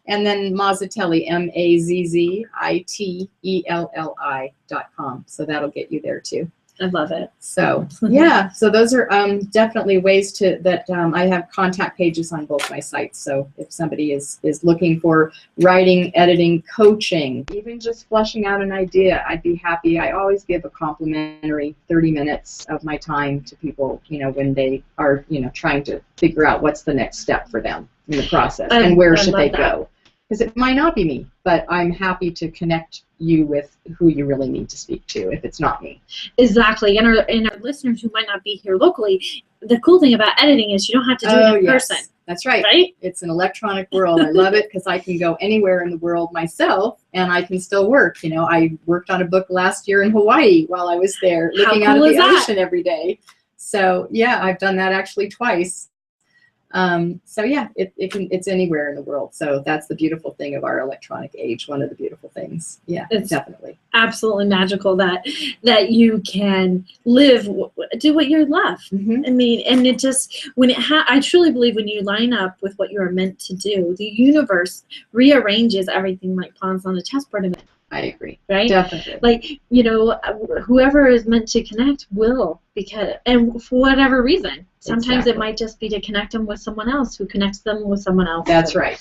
And then Mazzitelli, MAZZITELLI.com. So that'll get you there too. I love it. So yeah, so those are definitely ways that I have contact pages on both my sites. So if somebody is looking for writing, editing, coaching, even just fleshing out an idea, I'd be happy. I always give a complimentary 30 minutes of my time to people, when they are, trying to figure out what's the next step for them in the process and where should they go. Because it might not be me, but I'm happy to connect you with who you really need to speak to if it's not me. Exactly. And our listeners who might not be here locally, the cool thing about editing is you don't have to do it in person. That's right. Right? It's an electronic world. I love it because I can go anywhere in the world myself and I can still work. I worked on a book last year in Hawaii while I was there, looking out at the ocean every day. So yeah, I've done that actually twice. So yeah, it's anywhere in the world. So that's the beautiful thing of our electronic age. One of the beautiful things. Yeah, it's definitely absolutely magical that you can do what you love. Mm-hmm. I mean, and it just I truly believe when you line up with what you are meant to do, the universe rearranges everything like pawns on a chessboard. I agree. Right? Definitely. Like, you know, whoever is meant to connect will, because, and for whatever reason. Sometimes Exactly. it might just be to connect them with someone else who connects them with someone else. That's right.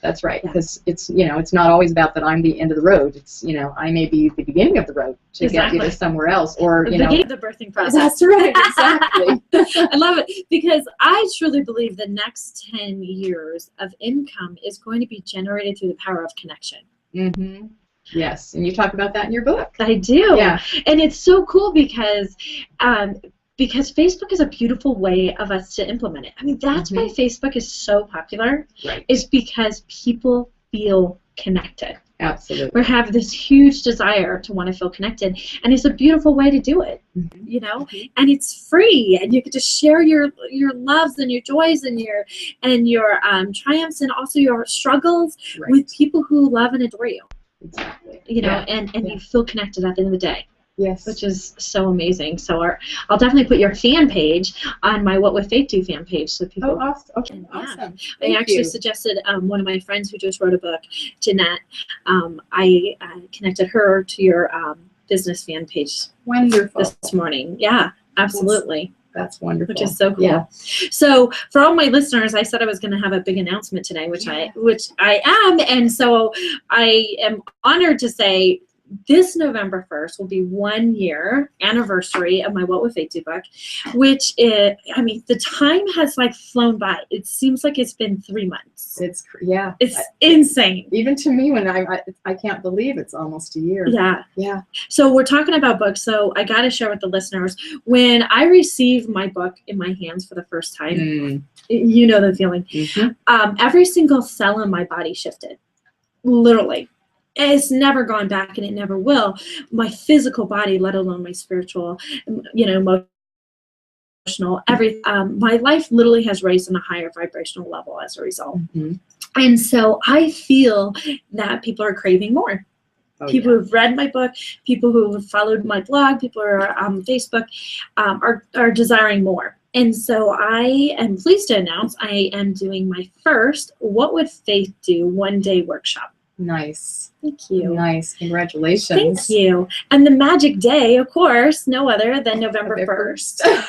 That's right. Yeah. Because it's, you know, it's not always about that I'm the end of the road. It's, you know, I may be the beginning of the road to Exactly. get you to somewhere else, or, The you know. beginning of the birthing process. That's right. Exactly. I love it, because I truly believe the next 10 years of income is going to be generated through the power of connection. Mm-hmm. Yes. And you talk about that in your book. I do. Yeah. And it's so cool because Facebook is a beautiful way of us to implement it. I mean, that's why Facebook is so popular, Right. is because people feel connected. Absolutely. We have this huge desire to want to feel connected, and it's a beautiful way to do it, you know. And it's free, and you get to share your loves and your joys and your triumphs and also your struggles with people who love and adore you. Exactly. You know, and you feel connected at the end of the day. Yes. Which is so amazing. So I'll definitely put your fan page on my What Would Faith Do fan page, so people. Oh, awesome. Okay, awesome. I actually suggested one of my friends who just wrote a book, Jeanette. I connected her to your business fan page. Wonderful. This morning. Yeah, absolutely. That's wonderful. Which is so cool. Yeah. So for all my listeners, I said I was going to have a big announcement today, which I am, and so I am honored to say this November 1st will be 1 year anniversary of my What Would Faith Do book, which is, I mean, the time has like flown by. It seems like it's been 3 months. It's insane. Even to me, when I can't believe it's almost a year. Yeah. Yeah. So we're talking about books. So I got to share with the listeners, when I received my book in my hands for the first time, you know the feeling. Every single cell in my body shifted, literally. It's never gone back, and it never will. My physical body, let alone my spiritual, you know, emotional, everything. My life literally has raised on a higher vibrational level as a result. And so I feel that people are craving more. People who've read my book, people who have followed my blog, people who are on Facebook, are desiring more. And so I am pleased to announce I am doing my first What Would Faith Do 1-day workshop. Nice. Thank you. Nice. Congratulations. Thank you. And the magic day, of course, no other than November 1st.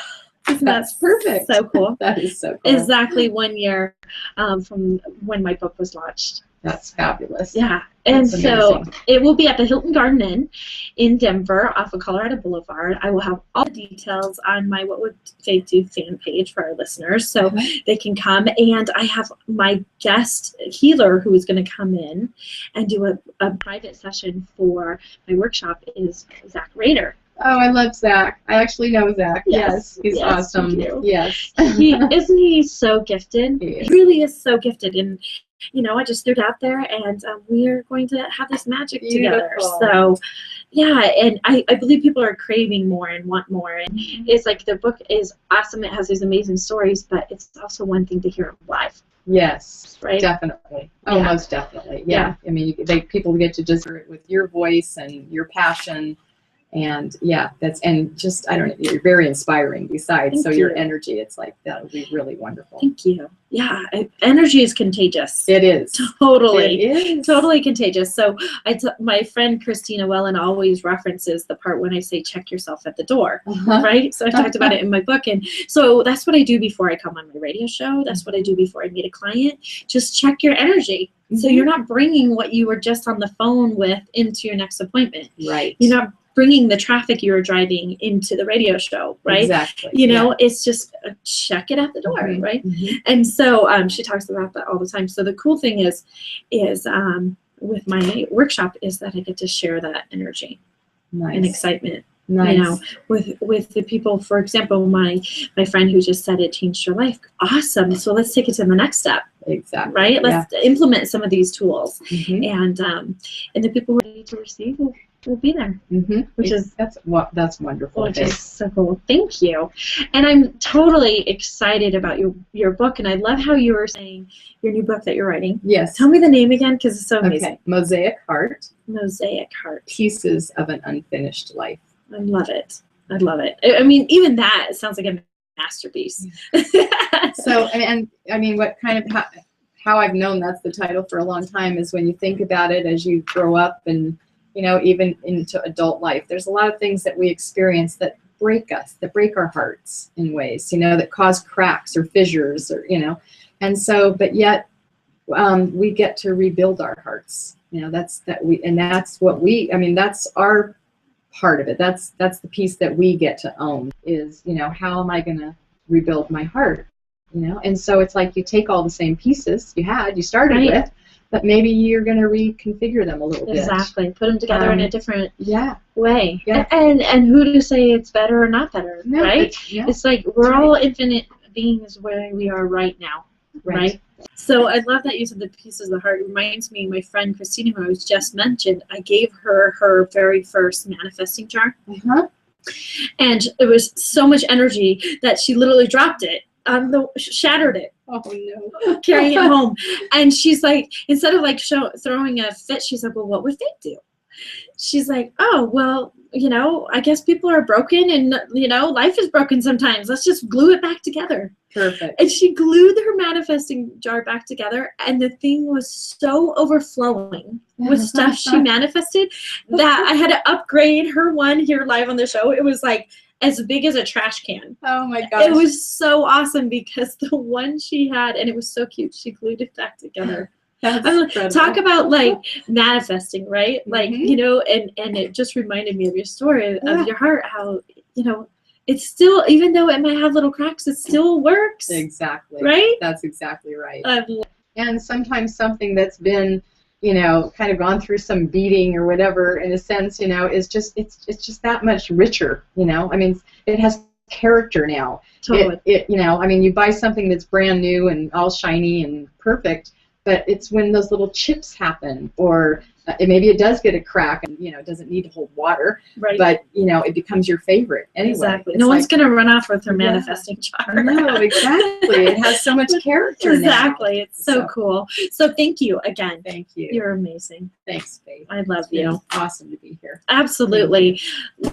That's perfect. So cool. That is so cool. Exactly 1 year from when my book was launched. That's fabulous. Yeah. And so it will be at the Hilton Garden Inn in Denver off of Colorado Boulevard. I will have all the details on my What Would Faith Do fan page for our listeners, so they can come. And I have my guest healer who is going to come in and do a private session for my workshop is Zach Rader. Oh, I love Zach. I actually know Zach. Yes. He's awesome. Yes. Isn't he so gifted? He really is so gifted. And you know, I just threw it out there, and we are going to have this magic together. So, yeah, and I believe people are craving more and want more. And it's like the book is awesome. It has these amazing stories, but it's also one thing to hear live. Yes, right? Definitely. Oh, most definitely. Yeah. I mean, people get to just hear it with your voice and your passion. And just, I don't know, you're very inspiring besides. Thank your you. energy, it's like, that would be really wonderful. Thank you. Yeah, energy is contagious. It is. Totally. It is. Totally contagious. So my friend Christina Wellen always references the part when I say check yourself at the door, right? So I talked about it in my book. And so that's what I do before I come on my radio show. That's what I do before I meet a client. Just check your energy. So you're not bringing what you were just on the phone with into your next appointment. Right. You're not bringing the traffic you were driving into the radio show, right? Exactly. You know, it's just check it at the door, right? And so she talks about that all the time. So the cool thing is with my workshop is that I get to share that energy and excitement. Nice. You know, with the people, for example, my friend who just said it changed her life. Awesome. So let's take it to the next step. Exactly. Right? Let's implement some of these tools. And the people who are ready to receive will be there. Which is that's wonderful. Which is so cool. Thank you. And I'm totally excited about your book, and I love how you were saying your new book that you're writing. Yes. Tell me the name again, because it's so amazing. Okay. Mosaic Heart. Mosaic Heart. Pieces of an Unfinished Life. I love it. I love it. I mean, even that sounds like a masterpiece. So, and I mean, what kind of how I've known that's the title for a long time is when you think about it as you grow up and, you know, even into adult life, there's a lot of things that we experience that break us, that break our hearts in ways, you know, that cause cracks or fissures or, you know, and so, but yet we get to rebuild our hearts. You know, that's what we, I mean, that's our part of it. That's the piece that we get to own is, you know, how am I going to rebuild my heart? You know, and so it's like you take all the same pieces you started with, but maybe you're going to reconfigure them a little bit. Exactly. Put them together in a different way. Yeah. And who to say it's better or not better, No, right? It's like we're all infinite beings where we are right now, right? So I love that you said the pieces of the heart. It reminds me, my friend Christina, who I was just mentioned, I gave her her very first manifesting jar. And it was so much energy that she literally dropped it. Shattered it. Oh no! Carrying it home, and she's like, instead of like throwing a fit, she's like, well, what would they do? She's like, oh, well, you know, I guess people are broken, and you know, life is broken sometimes. Let's just glue it back together. Perfect. And she glued her manifesting jar back together, and the thing was so overflowing with stuff she manifested that I had to upgrade her one here live on the show. It was like as big as a trash can. Oh my gosh. It was so awesome because the one she had, and it was so cute, she glued it back together. Talk about like manifesting, right? Like, you know, and it just reminded me of your story of your heart, how, you know, it's still, even though it might have little cracks, it still works. Exactly. Right? That's exactly right. And sometimes something that's been, you know, kind of gone through some beating or whatever, in a sense, you know, is just, it's just that much richer, you know. I mean, it has character now. Totally. You know, I mean, you buy something that's brand new and all shiny and perfect, but it's when those little chips happen, or maybe it does get a crack and, you know, it doesn't need to hold water, but, you know, it becomes your favorite anyway. Exactly. No one's going to run off with her manifesting jar. No, exactly. It has so much character Exactly. now. It's so cool. So thank you again. Thank you. You're amazing. Thanks, Faith. I love you. It's awesome to be here. Absolutely.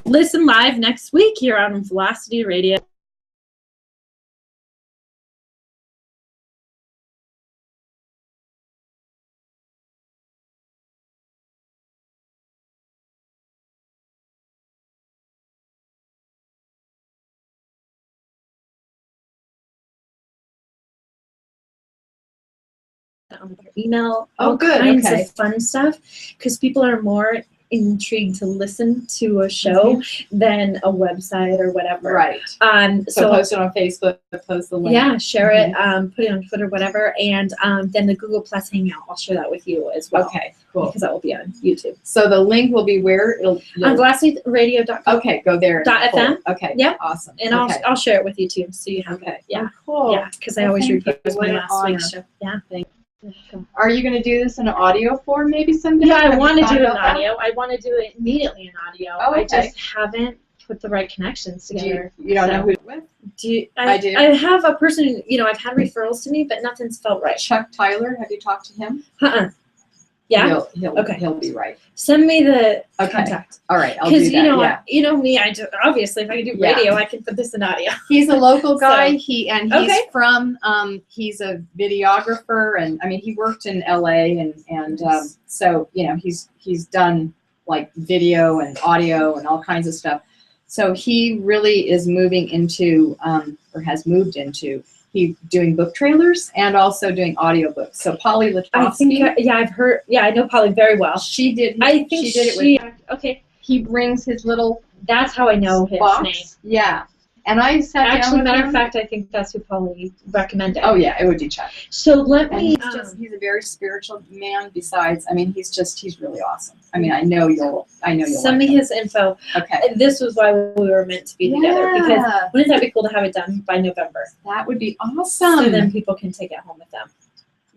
Listen live next week here on Velocity Radio. Email all kinds of fun stuff, because people are more intrigued to listen to a show than a website or whatever. Right. So post it on Facebook, post the link. Yeah, share it, put it on Twitter, whatever, and then the Google Plus Hangout, I'll share that with you as well. Okay, cool. Because that will be on YouTube. So the link will be where? On velocityradio.com. Okay, go there. .fm. Okay. Yep. Awesome. And I'll share it with you too, so you have it. Yeah. Cool. Yeah, because I always repost my last week's show. Yeah. Thank you. Are you going to do this in an audio form maybe someday? Yeah, I want to do it in audio. I want to do it immediately in audio. Oh, okay. I just haven't put the right connections together. You don't know who to with? I do. I have a person, you know, I've had referrals to me, but nothing's felt right. Chuck Tyler, have you talked to him? Yeah. He'll be right. Send me the contact. All right, I'll do that. Because you know me, I do, obviously if I can do radio, I can put this in audio. He's a local guy. He's from he's a videographer, and I mean he worked in LA and so you know he's done like video and audio and all kinds of stuff. So he really is moving into or has moved into. He's doing book trailers and also doing audiobooks. So Polly Latowski. I've heard. Yeah, I know Polly very well. She did. I think she did it with. Okay. He brings his little. That's how I know his name. Yeah, and I sat down with matter him. of fact, I think that's who Polly recommended. Oh yeah, it would be Chuck. So let me. He's a very spiritual man. Besides, I mean, he's really awesome. I mean, I know you'll. Send me his info. Okay. This was why we were meant to be together, because wouldn't that be cool to have it done by November? That would be awesome. So then people can take it home with them.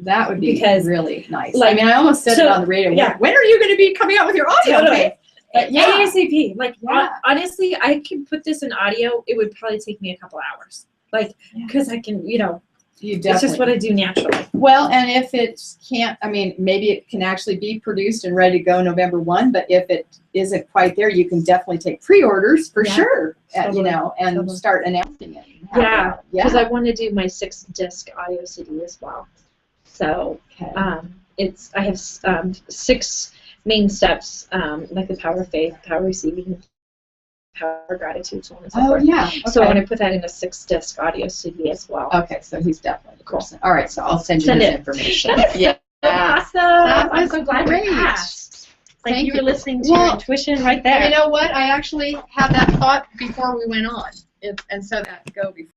That would be really nice. Like, I mean, I almost said it on the radio. Yeah. When are you going to be coming out with your audio? Totally. But ASAP. Like, Yeah. honestly, I can put this in audio. It would probably take me a couple hours. Like, because I can, you know, it's just what I do naturally. Well, and if it can't, I mean, maybe it can actually be produced and ready to go November 1, but if it isn't quite there, you can definitely take pre-orders for sure, you know, and start announcing it. Yeah, because I want to do my 6-disc audio CD as well. So Okay. I have 6 main steps, like the power of faith, power of receiving, power of gratitude, so on and so forth. yeah. Okay. So I'm going to put that in a 6-disc audio CD as well. Okay, so he's definitely the Cool. person. All right, so I'll send you Send his it. information. Yeah. Awesome. That I'm was so glad great. you asked. Like Thank you were you. listening to Well, your intuition right there. You know what? I actually had that thought before we went on, and so that go before.